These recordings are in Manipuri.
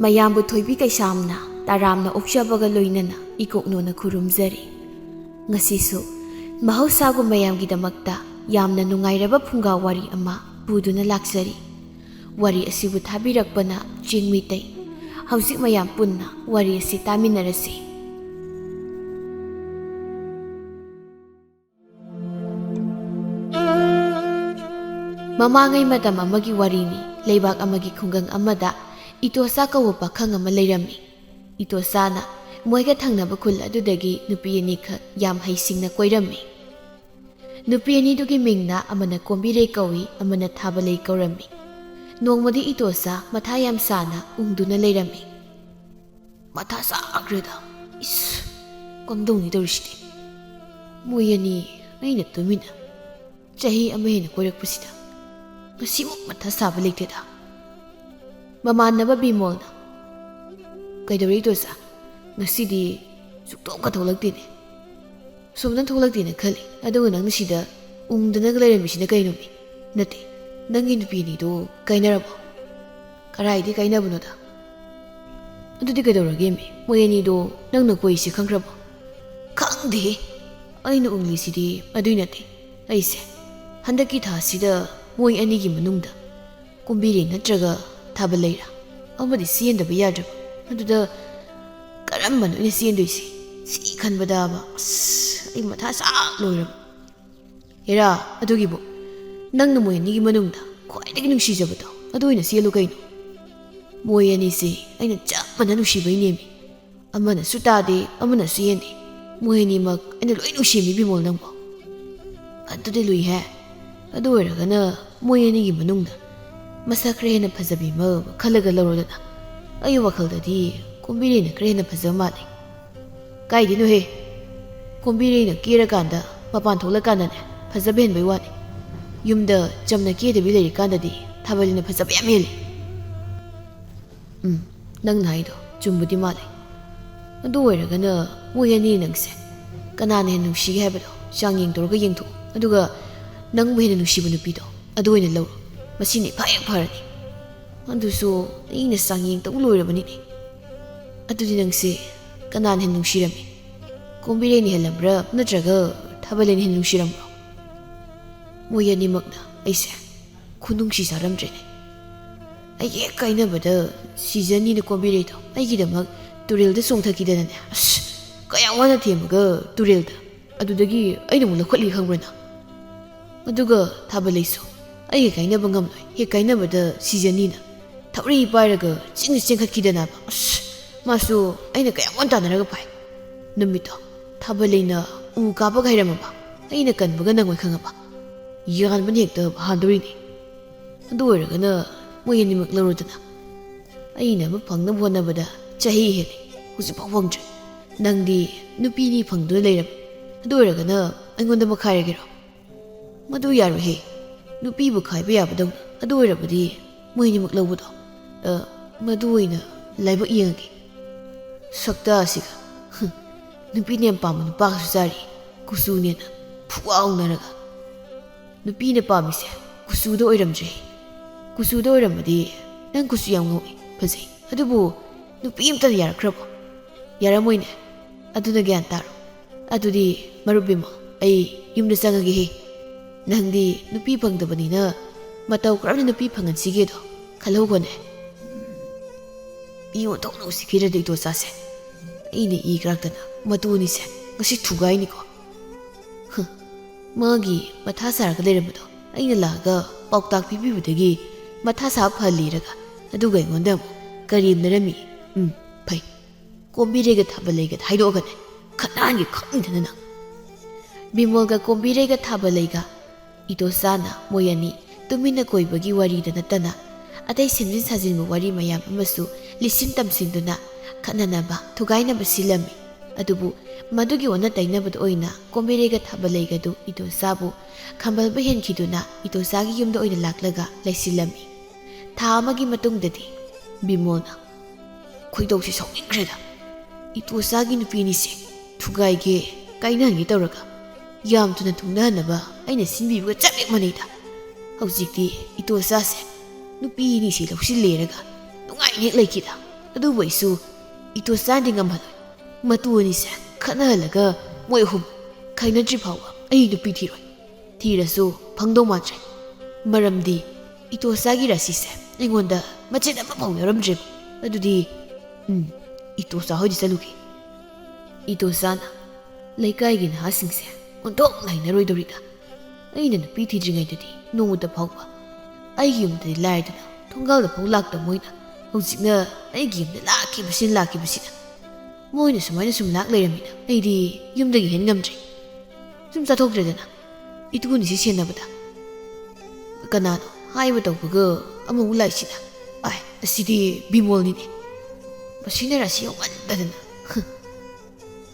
ꯃꯌꯥꯝꯕꯨ ꯊꯣꯏꯕꯤ ꯀꯩꯁꯥꯝꯅ ꯇꯥꯔꯥꯝꯅ ꯑꯣꯛꯆꯕꯒ ꯂꯣꯏꯅꯅ ꯏꯀꯣꯛꯅꯣꯅ ꯈꯨꯔꯨꯝꯖꯔꯤ꯫ ꯉꯁꯤꯁꯨ ꯃꯍꯧꯁꯥꯒꯨꯝ ꯃꯌꯥꯝꯒꯤꯗꯃꯛꯇ ꯌꯥꯝꯅ ꯅꯨꯡꯉꯥꯏꯔꯕ ꯐꯨꯡꯒꯥ ꯋꯥꯔꯤ ꯑꯃ ꯄꯨꯗꯨꯅ ꯂꯥꯛꯆꯔꯤ꯫ ꯋꯥꯔꯤ ꯑꯁꯤꯕꯨ ꯊꯥꯕꯤꯔꯛꯄꯅ ꯆꯤꯡꯃꯤꯇꯩ꯫ ꯍꯧꯖꯤꯛ ꯃꯌꯥꯝ ꯄꯨꯟꯅ ꯋꯥꯔꯤ ꯑꯁꯤ ꯇꯥꯃꯤꯟꯅꯔꯁꯤ꯫ ꯃꯃꯥꯡꯉꯩ ꯃꯇꯝ ꯑꯃꯒꯤ ꯋꯥꯔꯤꯅꯤ꯫ ꯂꯩꯕꯥꯛ ꯑꯃꯒꯤ ꯈꯨꯡꯒꯪ ꯑꯃꯗ ꯏꯇꯣꯆꯥ ꯀꯧꯕ ꯄꯥꯈꯪ ꯑꯃ ꯂꯩꯔꯝꯃꯤ꯫ ꯏꯇꯣꯆꯥꯅ ꯃꯣꯏꯒ ꯊꯪꯅꯕ ꯈꯨꯜ ꯑꯗꯨꯗꯒꯤ ꯅꯨꯄꯤ ꯑꯅꯤꯈꯛ ꯌꯥꯝ ꯍꯩꯁꯤꯡꯅ ꯀꯣꯏꯔꯝꯃꯤ꯫ ꯅꯨꯄꯤ ꯑꯅꯤꯗꯨꯒꯤ ꯃꯤꯡꯅ ꯑꯃꯅ ꯀꯣꯝꯕꯤꯔꯩ ꯀꯧꯏ, ꯑꯃꯅ ꯊꯥꯕꯂꯩ ꯀꯧꯔꯝꯃꯤ꯫ ꯅꯣꯡꯃꯗꯤ ꯏꯇꯣꯆꯥ ꯃꯊꯥ ꯌꯥꯝ ꯁꯥꯅ ꯎꯪꯗꯨꯅ ꯂꯩꯔꯝꯃꯤ꯫ ꯃꯊꯥ ꯁꯥꯈ꯭ꯔꯦꯗ, ꯏꯁ ꯀꯝꯗꯧꯅꯤ ꯇꯧꯔꯤꯁꯤꯗꯤ? ꯃꯣꯏ ꯑꯅꯤ ꯑꯩꯅ ꯇꯨꯃꯤꯟꯅ ꯆꯍꯤ ꯑꯃ ꯍꯦꯟꯅ ꯀꯣꯏꯔꯛꯄꯁꯤꯗ ꯉꯁꯤꯃꯨꯛ ꯃꯊꯥ ꯁꯥꯕ ꯂꯩꯇꯦꯗ꯫ ꯃꯃꯥꯟꯅꯕ ꯕꯤꯃꯣꯜꯅ, ꯀꯩꯗꯧꯔꯦ ꯏꯇꯣꯆꯥ? ꯉꯁꯤꯗꯤ ꯁꯨꯛꯊꯣꯛꯀ ꯊꯣꯛꯂꯛꯇꯦꯅꯦ꯫ ꯁꯣꯝꯗ ꯊꯣꯛꯂꯛꯇꯦꯅ ꯈꯜꯂꯤ, ꯑꯗꯨꯒ ꯅꯪꯅ ꯁꯤꯗ ꯎꯪꯗꯅꯒ ꯂꯩꯔꯝꯃꯤꯁꯤꯅ ꯀꯩꯅꯣꯃꯤ? ꯅꯠꯇꯦ, ꯅꯪꯒꯤ ꯅꯨꯄꯤ ꯑꯅꯤꯗꯣ ꯀꯥꯏꯅꯔꯕꯣ? ꯀꯔꯥꯏꯗꯤ ꯀꯥꯏꯅꯕꯅꯣꯗ? ꯑꯗꯨꯗꯤ ꯀꯩꯗꯧꯔꯒꯦꯃꯤ? ꯃꯣꯏ ꯑꯅꯤꯗꯣ ꯅꯪꯅ ꯀꯣꯏꯁꯤ ꯈꯪꯈ꯭ꯔꯕꯣ? ꯈꯪꯗꯦꯍꯦ, ꯑꯩꯅ ꯎꯪꯂꯤꯁꯤꯗꯤ ꯑꯗꯨꯏ ꯅꯠꯇꯦ꯫ ꯑꯩꯁꯦ ꯍꯟꯗꯛꯀꯤ ꯊꯥꯁꯤꯗ ꯃꯣꯏ ꯑꯅꯤꯒꯤ ꯃꯅꯨꯡꯗ ꯀꯣꯝꯕꯤꯔꯩ ꯅꯠꯇ꯭ꯔꯒ ꯊꯥꯕꯂꯩꯔꯥ ꯑꯃꯗꯤ ꯆꯦꯟꯗꯕ ꯌꯥꯗ꯭ꯔꯕ꯫ ꯑꯗꯨꯗ ꯀꯔꯝꯕꯅꯣ ꯑꯩꯅ ꯆꯦꯟꯗꯣꯏꯁꯤ? ꯁꯤ ꯈꯟꯕꯗꯕ ꯑꯁ ꯑꯩ ꯃꯊꯥ ꯁꯥ ꯂꯣꯏꯔꯕ꯫ ꯍꯦꯔꯥ, ꯑꯗꯨꯒꯤꯕꯨ ꯅꯪꯅ ꯃꯣꯏ ꯑꯅꯤꯒꯤ ꯃꯅꯨꯡꯗ ꯈ꯭ꯋꯥꯏꯗꯒꯤ ꯅꯨꯡꯁꯤꯖꯕꯗꯣ ꯑꯗꯨ ꯑꯣꯏꯅ ꯆꯦꯜꯂꯨ ꯀꯩꯅꯣ꯫ ꯃꯣꯏ ꯑꯅꯤꯁꯤ ꯑꯩꯅ ꯆꯞ ꯃꯥꯟꯅ ꯅꯨꯡꯁꯤꯕꯩꯅꯦꯃꯤ꯫ ꯑꯃꯅꯁꯨ ꯇꯥꯗꯦ, ꯑꯃꯅꯁꯨ ꯌꯦꯟꯗꯦ꯫ ꯃꯣꯏ ꯑꯅꯤꯃꯛ ꯑꯩꯅ ꯂꯣꯏ ꯅꯨꯡꯁꯤꯃꯤ ꯕꯤꯃꯣꯜ ꯅꯪꯕꯣ꯫ ꯑꯗꯨꯗꯤ ꯂꯨꯏꯍꯦ꯫ ꯑꯗꯨ ꯑꯣꯏꯔꯒꯅ ꯃꯣꯏ ꯑꯅꯤꯒꯤ ꯃꯅꯨꯡꯗ ꯃꯁꯛ ꯈꯔ ꯍꯦꯟꯅ ꯐꯖꯕꯤ ꯑꯃ ꯈꯜꯂꯒ ꯂꯧꯔꯣꯗꯅ꯫ ꯑꯩ ꯋꯥꯈꯜꯗꯗꯤ ꯀꯣꯝꯕꯤꯔꯩꯅ ꯈꯔ ꯍꯦꯟꯅ ꯐꯖꯕ ꯃꯥꯜꯂꯤ꯫ ꯀꯥꯏꯗꯩꯅꯣꯍꯦ, ꯀꯣꯝꯕꯤꯔꯩꯅ ꯀꯦꯔꯀꯥꯟꯗ ꯃꯄꯥꯟ ꯊꯣꯛꯂꯀꯥꯟꯗꯅꯦ ꯐꯖꯕ ꯍꯦꯟꯕꯩ ꯋꯥꯅꯤ꯫ ꯌꯨꯝꯗ ꯆꯝꯅ ꯀꯦꯗꯕꯤ ꯂꯩꯔꯤꯀꯥꯟꯗꯗꯤ ꯊꯥꯕꯂꯩꯅ ꯐꯖꯕ ꯌꯥꯝ ꯍꯦꯜꯂꯤ꯫ ꯅꯪꯅ ꯍꯥꯏꯗꯣ ꯆꯨꯝꯕꯗꯤ ꯃꯥꯜꯂꯤ꯫ ꯑꯗꯨ ꯑꯣꯏꯔꯒꯅ ꯃꯣꯏ ꯑꯅꯤ ꯅꯪꯁꯦ ꯀꯅꯥꯅ ꯍꯦꯟꯅ ꯅꯨꯡꯁꯤꯒꯦ ꯍꯥꯏꯕꯗꯣ ꯆꯥꯡꯌꯦꯡ ꯇꯧꯔꯒ ꯌꯦꯡꯊꯣꯛꯎ, ꯑꯗꯨꯒ ꯅꯪꯕꯨ ꯍꯦꯟꯅ ꯅꯨꯡꯁꯤꯕ ꯅꯨꯄꯤꯗꯣ ꯑꯗꯨ ꯑꯣꯏꯅ ꯂꯧꯔꯣ꯫ ꯃꯁꯤꯅ ꯏꯐ ꯍꯦꯛ ꯐꯔꯅꯤ꯫ ꯑꯗꯨꯁꯨ ꯑꯩꯅ ꯆꯥꯡꯌꯦꯡ ꯇꯧ ꯂꯣꯏꯔꯕꯅꯤꯅꯦ꯫ ꯑꯗꯨꯗꯤ ꯅꯪꯁꯦ ꯀꯅꯥꯅ ꯍꯦꯟꯅ ꯅꯨꯡꯁꯤꯔꯝꯃꯤ? ꯀꯣꯝꯕꯤꯔꯩꯅ ꯍꯦꯜꯂꯝꯕ꯭ꯔꯥ ꯅꯠꯇ꯭ꯔꯒ ꯊꯥꯕꯂꯩꯅ ꯍꯦꯟꯅ ꯅꯨꯡꯁꯤꯔꯝꯕ꯭ꯔꯣ? ꯃꯣꯏ ꯑꯅꯤꯃꯛꯅ ꯑꯩꯁꯦ ꯈꯨꯅꯨꯡꯁꯤ ꯆꯥꯔꯝꯗ꯭ꯔꯦꯅꯦ꯫ ꯑꯩ ꯍꯦꯛ ꯀꯥꯏꯅꯕꯗ ꯁꯤꯖꯅꯤꯅ ꯀꯣꯝꯕꯤꯔꯩꯗꯣ ꯑꯩꯒꯤꯗꯃꯛ ꯇꯨꯔꯦꯜꯗ ꯆꯣꯡꯊꯈꯤꯗꯅꯅꯦ, ꯑꯁ ꯀꯌꯥꯝ ꯋꯥꯅ ꯊꯦꯝꯃꯒ ꯇꯨꯔꯦꯜꯗ ꯑꯗꯨꯗꯒꯤ ꯑꯩꯅ ꯑꯃꯨꯛ ꯂꯧꯈꯠꯂꯤ ꯈꯪꯕ꯭ꯔꯅ? ꯑꯗꯨꯒ ꯊꯥꯕꯂꯩꯁꯨ ꯑꯩꯒ ꯀꯥꯏꯅꯕ ꯉꯝꯂꯣꯏ, ꯍꯦꯛ ꯀꯥꯏꯅꯕꯗ ꯁꯤꯖꯅꯤꯅ ꯊꯧꯔꯤ ꯄꯥꯏꯔꯒ ꯆꯤꯡꯗ ꯆꯦꯟꯈꯠꯈꯤꯗꯅꯕ꯫ ꯑꯁ ꯃꯥꯁꯨ ꯑꯩꯅ ꯀꯌꯥꯝ ꯋꯥꯅ ꯇꯥꯟꯅꯔꯒ ꯐꯥꯏ꯫ ꯅꯨꯃꯤꯠꯇꯣ ꯊꯥꯕꯂꯩꯅ ꯎ ꯀꯥꯕꯒ ꯍꯩꯔꯝꯃꯕ ꯑꯩꯅ ꯀꯟꯕꯒ ꯅꯪꯉꯣꯏ ꯈꯪꯉꯕ? ꯌꯥꯟꯕꯅ ꯍꯦꯛꯇ ꯍꯥꯟꯗꯣꯔꯤꯅꯤ꯫ ꯑꯗꯨ ꯑꯣꯏꯔꯒꯅ ꯃꯣꯏ ꯑꯅꯤꯃꯛ ꯂꯧꯔꯣꯗꯅ꯫ ꯑꯩꯅ ꯑꯃ ꯐꯪꯅꯕ ꯍꯣꯠꯅꯕꯗ ꯆꯍꯤ ꯍꯦꯜꯂꯤ, ꯍꯧꯖꯤꯛꯐꯥꯎ ꯐꯪꯗ꯭ꯔꯤ꯫ ꯅꯪꯗꯤ ꯅꯨꯄꯤ ꯑꯅꯤ ꯐꯪꯗꯨꯅ ꯂꯩꯔꯝꯃꯤ, ꯑꯗꯨ ꯑꯣꯏꯔꯒꯅ ꯑꯩꯉꯣꯟꯗ ꯃꯈꯥꯏꯔꯒꯦꯔꯣ? ꯃꯗꯨ ꯌꯥꯔꯣꯏꯍꯦ, ꯅꯨꯄꯤꯕꯨ ꯈꯥꯏꯕ ꯌꯥꯕꯗꯧꯅ꯫ ꯑꯗꯨ ꯑꯣꯏꯔꯕꯗꯤ ꯃꯣꯏ ꯑꯅꯤꯃꯛ ꯂꯧꯕꯗꯣ ꯃꯗꯨ ꯑꯣꯏꯅ ꯂꯥꯏꯕꯛ ꯌꯦꯡꯉꯒꯦ꯫ ꯁꯛꯇꯥꯁꯤꯒ ꯅꯨꯄꯤꯅ ꯌꯥꯝ ꯄꯥꯝꯕ ꯅꯨꯄꯥꯒꯁꯨ ꯆꯥꯔꯤ, ꯀꯨꯆꯨꯅꯦꯅ ꯐꯨꯋꯥꯎꯅꯔꯒ꯫ ꯅꯨꯄꯤꯅ ꯄꯥꯝꯃꯤꯁꯦ ꯀꯨꯆꯨꯗ ꯑꯣꯏꯔꯝꯗ꯭ꯔꯦ꯫ ꯀꯨꯆꯨꯗ ꯑꯣꯏꯔꯝꯃꯗꯤ ꯅꯪ ꯀꯨꯆꯨ ꯌꯥꯝ ꯉꯧꯏ, ꯐꯖꯩ, ꯑꯗꯨꯕꯨ ꯅꯨꯄꯤ ꯑꯃꯇꯅ ꯌꯥꯔꯛꯈ꯭ꯔꯕꯣ? ꯌꯥꯔꯝꯃꯣꯏꯅꯦ꯫ ꯑꯗꯨꯅ ꯒ꯭ꯌꯥꯟ ꯇꯥꯔꯣ꯫ ꯑꯗꯨꯗꯤ ꯃꯔꯨꯞ ꯕꯤꯃꯣꯜ, ꯑꯩ ꯌꯨꯝꯗ ꯆꯪꯉꯒꯦꯍꯦ꯫ ꯅꯪꯗꯤ ꯅꯨꯄꯤ ꯐꯪꯗꯕꯅꯤꯅ ꯃꯇꯧ ꯀꯔꯝꯅ ꯅꯨꯄꯤ ꯐꯪꯍꯟꯁꯤꯒꯦꯗꯣ ꯈꯜꯍꯧꯕꯅꯦ꯫ ꯏ ꯑꯣꯟꯊꯣꯛꯅ ꯎꯁꯤꯠꯈꯤꯗ꯭ꯔꯗꯤ ꯏꯇꯣꯆꯥꯁꯦ, ꯑꯩꯅ ꯏ ꯀꯥꯔꯛꯇꯅ ꯃꯇꯨ ꯑꯅꯤꯁꯦ ꯉꯁꯤ ꯊꯨꯒꯥꯏꯅꯤꯀꯣ꯫ ꯃꯥꯒꯤ ꯃꯊꯥ ꯁꯥꯔꯒ ꯂꯩꯔꯝꯕꯗꯣ ꯑꯩꯅ ꯂꯥꯛꯑꯒ ꯄꯥꯎꯇꯥꯛ ꯄꯤꯕꯤꯕꯗꯒꯤ ꯃꯊꯥ ꯁꯥꯕ ꯐꯍꯜꯂꯤꯔꯒ, ꯑꯗꯨꯒ ꯑꯩꯉꯣꯟꯗ ꯑꯃꯨꯛ ꯀꯔꯦꯝꯅꯔꯝꯃꯤ꯫ ꯐꯩ, ꯀꯣꯝꯕꯤꯔꯩꯒ ꯊꯥꯕꯂꯩꯒ ꯍꯥꯏꯗꯣꯛꯑꯒꯅꯦ ꯈꯠꯅꯍꯟꯒꯦ ꯈꯪꯗꯅ ꯅꯪ꯫ ꯕꯤꯃꯣꯜꯒ ꯀꯣꯝꯕꯤꯔꯩꯒ ꯊꯥꯕꯂꯩꯒ ꯏꯇꯣꯆꯥꯅ ꯃꯣꯏ ꯑꯅꯤ ꯇꯨꯃꯤꯟꯅ ꯀꯣꯏꯕꯒꯤ ꯋꯥꯔꯤꯗ ꯅꯠꯇꯅ ꯑꯇꯩ ꯁꯦꯝꯖꯤꯟ ꯁꯥꯖꯤꯟꯕ ꯋꯥꯔꯤ ꯃꯌꯥꯝ ꯑꯃꯁꯨ ꯂꯤꯁꯤꯟ ꯇꯝꯁꯤꯟꯗꯨꯅ ꯈꯠꯅꯅꯕ ꯊꯨꯒꯥꯏꯅꯕ ꯁꯤꯜꯂꯝꯃꯤ꯫ ꯑꯗꯨꯕꯨ ꯃꯗꯨꯒꯤ ꯑꯣꯟꯅ ꯇꯩꯅꯕꯗ ꯑꯣꯏꯅ ꯀꯣꯝꯕꯤꯔꯩꯒ ꯊꯥꯕꯂꯩꯒꯗꯨ ꯏꯇꯣꯆꯥꯕꯨ ꯈꯝꯕꯜꯕ ꯍꯦꯟꯈꯤꯗꯨꯅ ꯏꯇꯣꯆꯥꯒꯤ ꯌꯨꯝꯗ ꯑꯣꯏꯅ ꯂꯥꯛꯂꯒ ꯂꯩꯁꯤꯜꯂꯝꯃꯤ꯫ ꯊꯥ ꯑꯃꯒꯤ ꯃꯇꯨꯡꯗꯗꯤ ꯕꯤꯃꯣꯜꯅ, ꯈꯣꯏꯗꯧꯁꯤ ꯁꯥꯎꯅꯤꯡꯈ꯭ꯔꯦꯗ, ꯏꯇꯣꯆꯥꯒꯤ ꯅꯨꯄꯤꯅꯤꯁꯦ ꯊꯨꯒꯥꯏꯒꯦ ꯀꯥꯏꯅꯍꯟꯒꯦ ꯇꯧꯔꯒ ꯌꯥꯝ ꯊꯨꯅ ꯊꯨꯡꯅꯍꯟꯅꯕ ꯑꯩꯅ ꯁꯤꯟꯕꯤꯕꯒ ꯆꯞ ꯍꯦꯛ ꯃꯥꯟꯅꯩꯗ꯫ ꯍꯧꯖꯤꯛꯇꯤ ꯏꯇꯣꯆꯥꯁꯦ ꯅꯨꯄꯤ ꯑꯅꯤꯁꯤ ꯂꯧꯁꯤꯜꯂꯦꯔꯒ ꯅꯨꯡꯉꯥꯏꯅ ꯍꯦꯛ ꯂꯩꯈꯤꯗ꯫ ꯑꯗꯨꯕꯨ ꯑꯩꯁꯨ ꯏꯇꯣꯆꯥꯗꯤ ꯉꯝꯍꯜꯂꯣꯏ ꯃꯇꯨ ꯑꯅꯤꯁꯦ ꯈꯠꯅꯍꯜꯂꯒ ꯃꯣꯏ ꯑꯍꯨꯝ ꯈꯥꯏꯅꯗ꯭ꯔꯤ ꯐꯥꯎꯕ ꯑꯩ ꯅꯨꯄꯤ ꯊꯤꯔꯣꯏ ꯊꯤꯔꯁꯨ ꯐꯪꯗꯧ ꯃꯥꯟꯗ꯭ꯔꯦ ꯃꯔꯝꯗꯤ ꯏꯇꯣꯆꯥꯒꯤ ꯔꯥꯁꯤꯁꯦ ꯑꯩꯉꯣꯟꯗ ꯃꯆꯦꯠ ꯑꯃꯐꯥꯎ ꯌꯥꯎꯔꯝꯗ꯭ꯔꯦꯕ ꯑꯗꯨꯗꯤ ꯏꯇꯣꯆꯥ ꯍꯣꯏꯗ ꯆꯠꯂꯨꯒꯦ ꯏꯇꯣꯆꯥꯅ ꯂꯩꯀꯥꯏꯒꯤ ꯅꯍꯥꯁꯤꯡꯁꯦ ꯑꯣꯟꯊꯣꯛꯅ ꯍꯩꯅꯔꯣꯏꯗꯧꯔꯤꯗ ꯑꯩꯅ ꯅꯨꯄꯤ ꯊꯤꯗ꯭ꯔꯤꯉꯩꯗꯗꯤ ꯅꯣꯡꯃꯇ ꯐꯥꯎꯕ ꯑꯩꯒꯤ ꯌꯨꯝꯗꯗꯤ ꯂꯥꯏꯔꯗꯅ ꯊꯣꯡꯒꯥꯜꯗ ꯐꯥꯎ ꯂꯥꯛꯇꯕ ꯃꯣꯏꯅ ꯍꯧꯖꯤꯛꯅ ꯑꯩꯒꯤ ꯌꯨꯝꯗ ꯂꯥꯛꯈꯤꯕꯁꯤꯅ ꯃꯣꯏꯅ ꯁꯨꯃꯥꯏꯅ ꯁꯨꯝ ꯂꯥꯛ ꯂꯩꯔꯝꯃꯤꯅ ꯑꯩꯗꯤ ꯌꯨꯝꯗꯒꯤ ꯍꯦꯟ ꯉꯝꯗ꯭ꯔꯤ ꯁꯨꯝ ꯆꯠꯊꯣꯛꯇ꯭ꯔꯦꯗꯅ ꯏꯇꯨꯅꯤꯁꯤ ꯁꯦꯟꯅꯕꯗ ꯀꯅꯥꯅꯣ ꯍꯥꯏꯕ ꯇꯧꯕꯒ ꯑꯃꯨꯛ ꯂꯥꯛꯏꯁꯤꯅ ꯑꯁꯤꯗꯤ ꯕꯤꯃꯣꯜꯅꯤꯅꯦ ꯃꯁꯤꯅ ꯔꯥꯁꯤ ꯌꯥꯎꯃꯟꯗꯗꯅ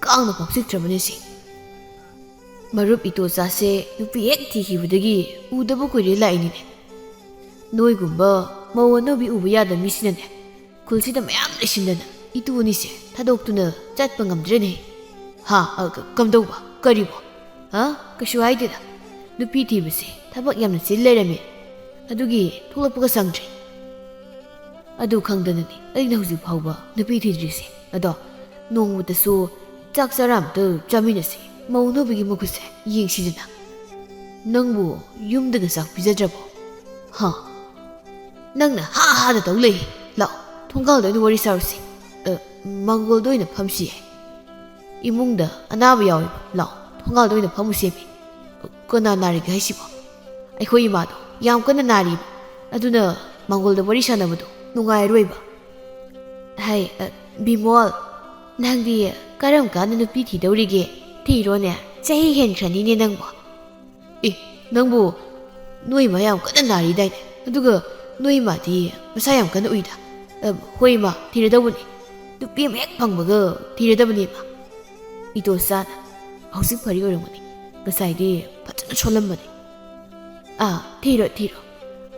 ꯀꯥꯡꯅ ꯐꯥꯎ ꯆꯤꯛꯇ꯭ꯔꯕꯅꯦ ꯁꯤ ꯃꯔꯨꯞ ꯏꯇꯣꯆꯥꯁꯦ ꯅꯨꯄꯤ ꯍꯦꯛ ꯊꯤꯈꯤꯕꯗꯒꯤ ꯎꯗꯕ ꯀꯨꯏꯔꯦ ꯂꯥꯛꯏꯅꯤꯅꯦ ꯅꯣꯏꯒꯨꯝꯕ ꯃꯧ ꯑꯅꯧꯕꯤ ꯎꯕ ꯌꯥꯗꯕ ꯃꯤꯁꯤꯅꯅꯦ ꯈꯨꯜꯁꯤꯗ ꯃꯌꯥꯝ ꯂꯩꯁꯤꯟꯗꯅ ꯏꯇꯨ ꯑꯅꯤꯁꯦ ꯊꯥꯗꯣꯛꯇꯨꯅ ꯆꯠꯄ ꯉꯝꯗ꯭ꯔꯦꯅꯦ ꯀꯝꯗꯧꯕ ꯀꯔꯤꯕꯣ ꯀꯩꯁꯨ ꯍꯥꯏꯗꯦꯗ ꯅꯨꯄꯤ ꯊꯤꯕꯁꯦ ꯊꯕꯛ ꯌꯥꯝꯅ ꯆꯤꯜ ꯂꯩꯔꯝꯃꯦ ꯑꯗꯨꯒꯤ ꯊꯣꯛꯂꯛꯄꯒ ꯁꯪꯗ꯭ꯔꯦ ꯑꯗꯨ ꯈꯪꯗꯅꯅꯤ ꯑꯩꯅ ꯍꯧꯖꯤꯛ ꯐꯥꯎꯕ ꯅꯨꯄꯤ ꯊꯤꯗ꯭ꯔꯤꯁꯦ ꯑꯗꯣ ꯅꯣꯡꯃꯇꯁꯨ ꯆꯥꯛ ꯆꯔꯥ ꯑꯝꯇ ꯆꯥꯃꯤꯟꯅꯁꯤ ꯃꯧ ꯑꯅꯧꯕꯤꯒꯤ ꯃꯈꯨꯠꯁꯦ ꯌꯦꯡꯁꯤꯗꯅ ꯅꯪꯕꯨ ꯌꯨꯝꯗꯒ ꯆꯥꯛ ꯄꯤꯖꯗ꯭ꯔꯕꯣ ꯅꯪꯅ ꯍꯥꯗ ꯇꯧ ꯂꯩ ꯂꯥꯛꯑꯣ ꯊꯣꯡꯒꯥꯜꯗ ꯑꯣꯏꯅ ꯋꯥꯔꯤ ꯁꯥꯔꯨꯁꯤ ꯃꯥꯡꯒꯣꯜꯗ ꯑꯣꯏꯅ ꯐꯝꯁꯤ ꯌꯥꯏ ꯏꯃꯨꯡꯗ ꯑꯅꯥꯕ ꯌꯥꯎꯋꯦꯕ ꯂꯥꯛꯑꯣ ꯊꯣꯡꯒꯥꯜꯗ ꯑꯣꯏꯅ ꯐꯝꯃꯨꯁꯦꯃꯤ ꯀꯅꯥ ꯅꯥꯔꯤꯒꯦ ꯍꯥꯏꯁꯤꯕꯣ ꯑꯩꯈꯣꯏ ꯏꯃꯥꯗꯣ ꯌꯥꯝ ꯀꯟꯅ ꯅꯥꯔꯤꯕ ꯑꯗꯨꯅ ꯃꯥꯡꯒꯣꯜꯗ ꯋꯥꯔꯤ ꯁꯥꯟꯅꯕꯗꯣ ꯅꯨꯡꯉꯥꯏꯔꯣꯏꯕ ꯕꯤꯃꯣꯜ ꯅꯪꯗꯤ ꯀꯔꯝ ꯀꯥꯟꯗ ꯅꯨꯄꯤ ꯊꯤꯗꯧꯔꯤꯒꯦ ꯊꯤꯔꯣꯅꯦ ꯆꯍꯤ ꯍꯦꯟꯈ꯭ꯔꯅꯤꯅꯦ ꯅꯪꯕꯨ ꯅꯪꯕꯨ ꯅꯣꯏ ꯏꯃꯥ ꯌꯥꯝ ꯀꯟꯅ ꯅꯥꯔꯤꯗꯥꯏꯅꯦ ꯑꯗꯨꯒ ꯅꯣꯏ ꯏꯃꯥꯗꯤ ꯃꯁꯥ ꯌꯥꯝ ꯀꯟꯅ ꯎꯏꯗ ꯍꯣꯏ ꯏꯃꯥ ꯊꯤꯔꯗꯧꯕꯅꯤ ꯅꯨꯄꯤ ꯑꯃ ꯍꯦꯛ ꯐꯪꯕꯒ ꯊꯤꯔꯗꯕꯅꯤ ꯏꯃꯥ ꯏꯇꯣꯆꯥꯅ ꯍꯧꯖꯤꯛ ꯐꯔꯤ ꯑꯣꯏꯔꯝꯒꯅꯤ ꯉꯁꯥꯏꯗꯤ ꯐꯖꯅ ꯁꯣꯜꯂꯝꯕꯅꯤ ꯊꯤꯔꯣ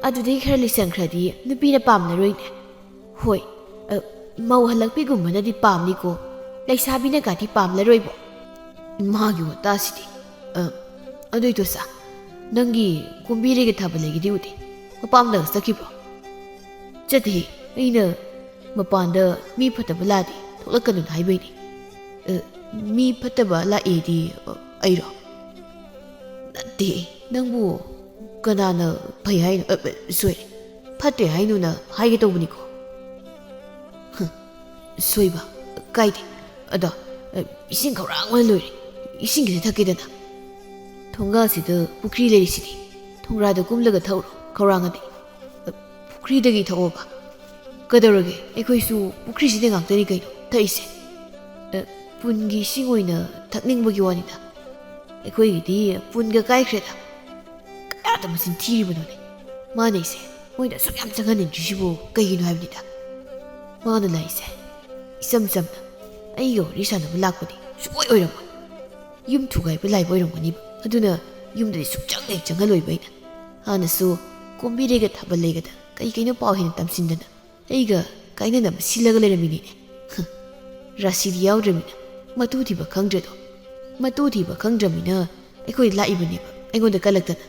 ꯑꯗꯨꯗꯩ ꯈꯔ ꯂꯤꯁꯟꯈ꯭ꯔꯗꯤ ꯅꯨꯄꯤꯅ ꯄꯥꯝꯅꯔꯣꯏꯅꯦ ꯍꯣꯏ ꯃꯧ ꯍꯜꯂꯛꯄꯤꯒꯨꯝꯕꯅꯗꯤ ꯄꯥꯝꯅꯤꯀꯣ ꯂꯩꯁꯥꯕꯤꯅꯒꯗꯤ ꯄꯥꯝꯂꯔꯣꯏꯕꯣ ꯃꯥꯒꯤ ꯋꯥꯇꯥꯁꯤꯗꯤ ꯑꯗꯨ ꯏꯇꯣꯆꯥ ꯅꯪꯒꯤ ꯀꯣꯝꯕꯤꯔꯩꯒ ꯊꯥꯕꯜꯂꯩꯒꯗꯤ ꯎꯗꯦ ꯃꯄꯥꯝꯗꯒ ꯆꯠꯈꯤꯕ꯭ꯔꯣ ꯆꯠꯇꯦ ꯑꯩꯅ ꯃꯄꯥꯟꯗ ꯃꯤ ꯐꯠꯇꯕ ꯂꯥꯛꯑꯗꯤ ꯊꯣꯛꯂꯛꯀꯅꯨꯅ ꯍꯥꯏꯕꯩꯅꯤ ꯃꯤ ꯐꯠꯇꯕ ꯂꯥꯛꯑꯦꯗꯤ ꯑꯩꯔꯣ ꯅꯠꯇꯦ ꯅꯪꯕꯨ ꯀꯅꯥꯅ ꯐꯩ ꯍꯥꯏꯅꯣ ꯁꯣꯏꯔꯦ ꯐꯠꯇꯦ ꯍꯥꯏꯅꯣꯅ ꯍꯥꯏꯒꯦ ꯇꯧꯕꯅꯤꯀꯣ ꯁꯣꯏꯕ ꯀꯥꯏꯗꯦ ꯑꯗꯣ ꯏꯁꯤꯡ ꯈꯧꯔꯥꯡꯕꯅ ꯂꯣꯏꯔꯦ ꯏꯁꯤꯡꯒꯤꯁꯦ ꯊꯛꯀꯦꯗꯅ ꯊꯣꯡꯒꯥꯜꯁꯤꯗ ꯄꯨꯈ꯭ꯔꯤ ꯂꯩꯔꯤꯁꯤꯗꯤ ꯊꯣꯡꯒ꯭ꯔꯥꯗ ꯀꯨꯝꯂꯒ ꯊꯛꯎꯔꯣ ꯈꯧꯔꯥꯡꯉꯗꯤ ꯄꯨꯈ꯭ꯔꯤꯗꯒꯤ ꯊꯛꯑꯣꯕ ꯀꯩꯗꯧꯔꯒꯦ ꯑꯩꯈꯣꯏꯁꯨ ꯄꯨꯈ꯭ꯔꯤꯁꯤꯗ ꯉꯥꯛꯇꯅꯤ ꯀꯩꯅꯣ ꯊꯛꯏꯁꯦ ꯄꯨꯟꯒꯤ ꯏꯁꯤꯡ ꯑꯣꯏꯅ ꯊꯛꯅꯤꯡꯕꯒꯤ ꯋꯥꯅꯤꯗ ꯑꯩꯈꯣꯏꯒꯤꯗꯤ ꯄꯨꯟꯒ ꯀꯥꯏꯈ꯭ꯔꯦꯗ ꯀꯌꯥꯗ ꯃꯆꯤꯟ ꯊꯤꯔꯤꯕꯅꯣꯅꯦ ꯃꯥꯅꯩꯁꯦ ꯃꯣꯏꯅ ꯑꯁꯨꯛ ꯌꯥꯝ ꯆꯪꯍꯟꯅꯤꯡꯗ꯭ꯔꯤꯁꯤꯕꯨ ꯀꯩꯒꯤꯅꯣ ꯍꯥꯏꯕꯅꯤꯗ ꯃꯥꯅ ꯂꯥꯛꯏꯁꯦ ꯏꯆꯝ ꯆꯝꯅ ꯑꯩꯒ ꯋꯥꯔꯤ ꯁꯥꯟꯅꯕ ꯂꯥꯛꯄꯗꯤ ꯁꯨꯡꯑꯣꯏ ꯑꯣꯏꯔꯝꯃꯣꯏ ꯌꯨꯝ ꯊꯨꯒꯥꯏꯕ ꯂꯥꯏꯕ ꯑꯣꯏꯔꯝꯒꯅꯤꯕ ꯑꯗꯨꯅ ꯌꯨꯝꯗꯗꯤ ꯁꯨꯡꯆꯪ ꯍꯦꯛ ꯆꯪꯍꯜꯂꯣꯏꯕ ꯑꯩꯅ ꯍꯥꯟꯅꯁꯨ ꯀꯣꯝꯕꯤꯔꯩꯒ ꯊꯥꯕꯜꯂꯩꯒꯗ ꯀꯩꯅꯣ ꯄꯥꯎ ꯍꯦꯟꯅ ꯇꯝꯁꯤꯟꯗꯅ ꯑꯩꯒ ꯀꯥꯏꯅꯅꯕ ꯁꯤꯜꯂꯒ ꯂꯩꯔꯝꯃꯤꯅꯤꯅꯦ ꯔꯥꯁꯤꯗꯤ ꯌꯥꯎꯗ꯭ꯔꯃꯤꯅ ꯃꯇꯨ ꯊꯤꯕ ꯈꯪꯗ꯭ꯔꯦꯗꯣ ꯃꯇꯨ ꯊꯤꯕ ꯈꯪꯗ꯭ꯔꯃꯤꯅ ꯑꯩꯈꯣꯏ ꯂꯥꯛꯏꯕꯅꯦꯕ ꯑꯩꯉꯣꯟꯗ ꯀꯜꯂꯛꯇꯅ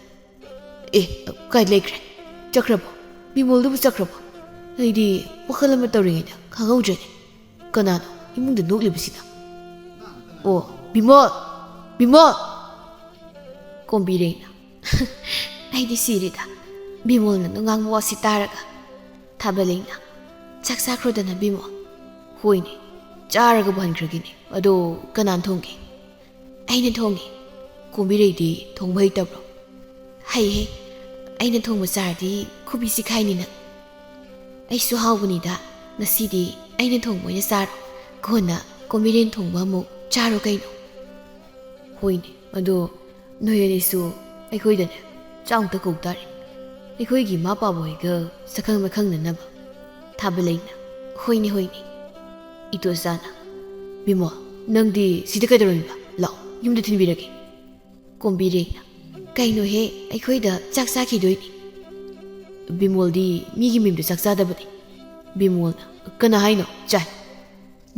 ꯀꯥꯏ ꯂꯩꯈ꯭ꯔꯦ ꯆꯠꯈ꯭ꯔꯕꯣ ꯕꯤꯃꯣꯜꯗꯨꯕꯨ ꯆꯠꯈ꯭ꯔꯕꯣ ꯑꯩꯗꯤ ꯋꯥꯈꯜ ꯑꯃ ꯇꯧꯔꯤꯉꯩꯗ ꯈꯪꯍꯧꯗ꯭ꯔꯦꯅꯦ ꯀꯅꯥꯅꯣ ꯏꯃꯨꯡꯗ ꯅꯣꯛꯂꯤꯕꯁꯤꯅ ꯕꯤꯃꯣꯜ ꯀꯣꯝꯕꯤꯔꯩꯅ ꯑꯩꯗꯤ ꯁꯤꯔꯤꯗ ꯕꯤꯃꯣꯜꯅ ꯉꯥꯡꯕ ꯋꯥꯁꯤ ꯇꯥꯔꯒ ꯊꯥꯕꯜꯂꯩꯅ ꯆꯥꯛ ꯆꯥꯈ꯭ꯔꯣꯗꯅ ꯕꯤꯃꯣꯜ ꯍꯣꯏꯅꯦ ꯆꯥꯔꯒꯕꯨ ꯍꯟꯈ꯭ꯔꯒꯦꯅꯦ ꯑꯗꯣ ꯀꯅꯥꯅ ꯊꯣꯡꯒꯦ ꯑꯩꯅ ꯊꯣꯡꯉꯦ ꯀꯣꯝꯕꯤꯔꯩꯗꯤ ꯊꯣꯡꯕ ꯍꯩꯇꯕ꯭ꯔꯣ ꯍꯩꯍꯦ ꯑꯩꯅ ꯊꯣꯡꯕ ꯆꯥꯔꯗꯤ ꯈꯨꯕꯤ ꯆꯤꯈꯥꯏꯅꯤꯅ ꯑꯩꯁꯨ ꯍꯥꯎꯕꯅꯤꯗ ꯉꯁꯤꯗꯤ ꯑꯩꯅ ꯊꯣꯡꯕ ꯑꯣꯏꯅ ꯆꯥꯔꯣ ꯀꯣꯟꯅ ꯀꯣꯝꯕꯤꯔꯩꯅ ꯊꯣꯡꯕ ꯑꯃꯨꯛ ꯆꯥꯔꯣ ꯀꯩꯅꯣ ꯍꯣꯏꯅꯦ ꯑꯗꯣ ꯅꯣꯏ ꯑꯅꯤꯁꯨ ꯑꯩꯈꯣꯏꯗꯅꯦ ꯆꯥꯎꯇ ꯀꯧ ꯇꯥꯔꯦ ꯑꯩꯈꯣꯏꯒꯤ ꯏꯃꯥ ꯄꯥꯕꯣꯏꯒ ꯁꯛꯈꯪ ꯃꯈꯪꯅꯅꯕ ꯊꯥꯕꯜꯂꯩꯅ ꯍꯣꯏꯅꯦ ꯏꯇꯣꯆꯥꯅ ꯕꯤꯃꯣꯜ ꯅꯪꯗꯤ ꯁꯤꯗ ꯀꯩꯗꯧꯔꯝꯃꯤꯕ ꯂꯥꯛꯑꯣ ꯌꯨꯝꯗ ꯊꯤꯟꯕꯤꯔꯒꯦ ꯀꯣꯝꯕꯤꯔꯩꯅ ꯀꯩꯅꯣꯍꯦ ꯑꯩꯈꯣꯏꯗ ꯆꯥꯛ ꯆꯥꯈꯤꯗꯣꯏꯅꯤ ꯕꯤꯃꯣꯜꯗꯤ ꯃꯤꯒꯤ ꯃꯌꯨꯝꯗ ꯆꯥꯛ ꯆꯥꯗꯕꯅꯤ ꯕꯤꯃꯣꯜꯅ ꯀꯅꯥ ꯍꯥꯏꯅꯣ ꯆꯥꯏ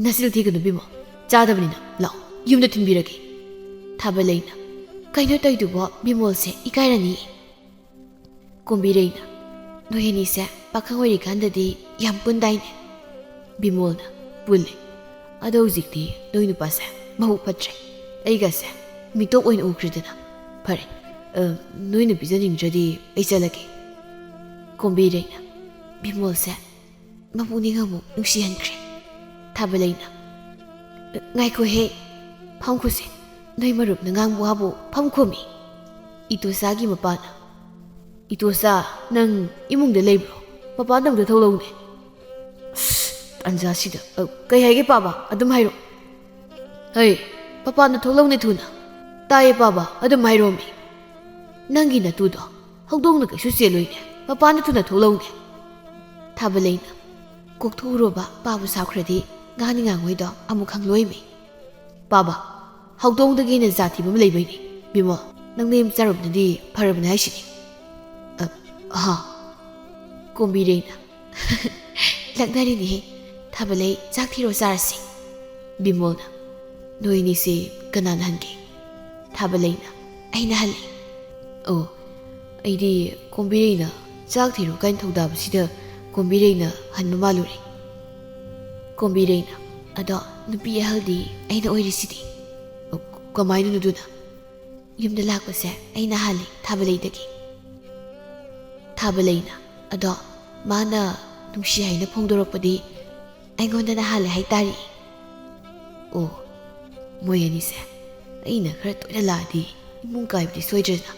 ꯅꯆꯤꯟ ꯊꯤꯒꯅꯨ ꯕꯤꯃꯣꯜ ꯆꯥꯗꯕꯅꯤꯅ ꯂꯥꯛꯑꯣ ꯌꯨꯝꯗ ꯊꯤꯟꯕꯤꯔꯒꯦ ꯊꯥꯕꯜꯂꯩꯅ ꯀꯩꯅꯣ ꯇꯧꯏꯗꯨꯕꯣ ꯕꯤꯃꯣꯜꯁꯦ ꯏꯀꯥꯏꯔꯅꯤ ꯀꯣꯝꯕꯤꯔꯩꯅ ꯅꯣꯏ ꯑꯅꯤꯁꯦ ꯄꯥꯈꯪ ꯑꯣꯏꯔꯤꯀꯥꯟꯗꯗꯤ ꯌꯥꯝ ꯄꯨꯟꯗꯥꯏꯅꯦ ꯕꯤꯃꯣꯜꯅ ꯄꯨꯜꯂꯤ ꯑꯗꯣ ꯍꯧꯖꯤꯛꯇꯤ ꯅꯣꯏ ꯅꯨꯄꯥꯁꯦ ꯃꯕꯨꯛ ꯐꯠꯇ꯭ꯔꯦ ꯑꯩꯒꯁꯦ ꯃꯤꯇꯣꯞ ꯑꯣꯏꯅ ꯎꯈ꯭ꯔꯦꯗꯅ ꯐꯔꯦ ꯅꯣꯏꯅ ꯄꯤꯖꯅꯤꯡꯗ꯭ꯔꯗꯤ ꯑꯩ ꯆꯠꯂꯒꯦ ꯀꯣꯝꯕꯤꯔꯩꯅ ꯕꯤꯃꯣꯜꯁꯦ ꯃꯄꯨꯅꯤꯡ ꯑꯃꯨꯛ ꯅꯨꯡꯁꯤꯍꯟꯈ꯭ꯔꯦ ꯊꯥꯕꯂꯩꯅ ꯉꯥꯏꯈꯣꯍꯦ ꯐꯝꯈꯨꯁꯦ ꯅꯣꯏ ꯃꯔꯨꯞꯅ ꯉꯥꯡꯕ ꯋꯥꯕꯨ ꯐꯝꯈꯣꯃꯤ ꯏꯇꯣꯆꯥꯒꯤ ꯃꯄꯥꯅ ꯏꯇꯣꯆꯥ ꯅꯪ ꯏꯃꯨꯡꯗ ꯂꯩꯕ꯭ꯔꯣ ꯃꯄꯥꯟꯗ ꯑꯝꯇ ꯊꯣꯛꯂꯛꯎꯅꯦ ꯇꯥꯟꯖꯥꯁꯤꯗ ꯀꯩ ꯍꯥꯏꯒꯦ ꯄꯥꯕ ꯑꯗꯨꯝ ꯍꯥꯏꯔꯣ ꯍꯩ ꯃꯄꯥꯟꯗ ꯊꯣꯛꯂꯛꯎꯅꯦ ꯊꯨꯅ ꯇꯥꯏꯌꯦ ꯄꯥꯕ ꯑꯗꯨꯝ ꯍꯥꯏꯔꯣꯃꯤ ꯅꯪꯒꯤ ꯅꯇꯨꯗꯣ ꯍꯧꯗꯣꯡꯅ ꯀꯩꯁꯨ ꯆꯦꯜꯂꯣꯏꯅꯦ ꯃꯄꯥꯟꯗ ꯊꯨꯅ ꯊꯣꯛꯂꯛꯎꯅꯦ ꯊꯥꯕꯂꯩꯅ ꯀꯣꯛꯊꯣꯛꯎꯔꯕ ꯄꯥꯕ ꯁꯥꯎꯈ꯭ꯔꯗꯤ ꯉꯥꯡꯅꯤ ꯉꯥꯡꯉꯣꯏꯗꯣ ꯑꯃꯨꯛ ꯈꯪꯂꯣꯏꯃꯤ ꯄꯥꯕ ꯍꯧꯗꯣꯡꯗꯒꯤ ꯍꯦꯟꯅ ꯖꯥꯠ ꯊꯤꯕ ꯑꯃ ꯂꯩꯕꯩꯅꯤ ꯕꯤꯃꯣꯜ ꯅꯪ ꯅꯌꯨꯝ ꯆꯥꯔꯨꯕꯅꯗꯤ ꯐꯔꯕꯅꯦ ꯍꯥꯏꯁꯤꯅꯤ ꯀꯣꯝꯕꯤꯔꯩꯅ ꯂꯛꯅꯔꯤꯅꯤꯍꯦ ꯊꯥꯕꯂꯩ ꯆꯥꯛ ꯊꯤꯔꯣ ꯆꯥꯔꯁꯤ ꯕꯤꯃꯣꯜꯅ ꯅꯣꯏꯅꯤꯁꯦ ꯀꯅꯥꯅ ꯍꯟꯒꯦ ꯊꯥꯕꯂꯩꯅ ꯑꯩꯅ ꯍꯜꯂꯤ ꯑꯣ ꯑꯩꯗꯤ ꯀꯣꯝꯕꯤꯔꯩꯅ ꯆꯥꯛ ꯊꯤꯔꯣ ꯀꯥꯏꯅ ꯊꯧꯗꯥꯕꯁꯤꯗ ꯀꯣꯝꯕꯤꯔꯩꯅ ꯍꯟꯕ ꯃꯥꯜꯂꯨꯔꯦ ꯀꯣꯝꯕꯤꯔꯩꯅ ꯑꯗꯣ ꯅꯨꯄꯤ ꯑꯍꯜꯗꯤ ꯑꯩꯅ ꯑꯣꯏꯔꯤꯁꯤꯗꯤ ꯀꯃꯥꯏꯅꯅꯣ ꯑꯗꯨꯅ ꯌꯨꯝꯗ ꯂꯥꯛꯄꯁꯦ ꯑꯩꯅ ꯍꯥꯜꯂꯤ ꯊꯥꯕꯂꯩꯗꯒꯤ ꯊꯥꯕꯂꯩꯅ ꯑꯗꯣ ꯃꯥꯅ ꯅꯨꯡꯁꯤ ꯍꯥꯏꯅ ꯐꯣꯡꯗꯣꯔꯛꯄꯗꯤ ꯑꯩꯉꯣꯟꯗꯅ ꯍꯥꯜꯂꯦ ꯍꯥꯏꯇꯥꯔꯦ ꯑꯣ ꯃꯣꯏ ꯑꯅꯤꯁꯦ ꯑꯩꯅ ꯈꯔ ꯇꯣꯏꯅ ꯂꯥꯛꯑꯗꯤ ꯏꯃꯨꯡ ꯀꯥꯏꯕꯗꯤ ꯁꯣꯏꯗ꯭ꯔꯦꯗꯅ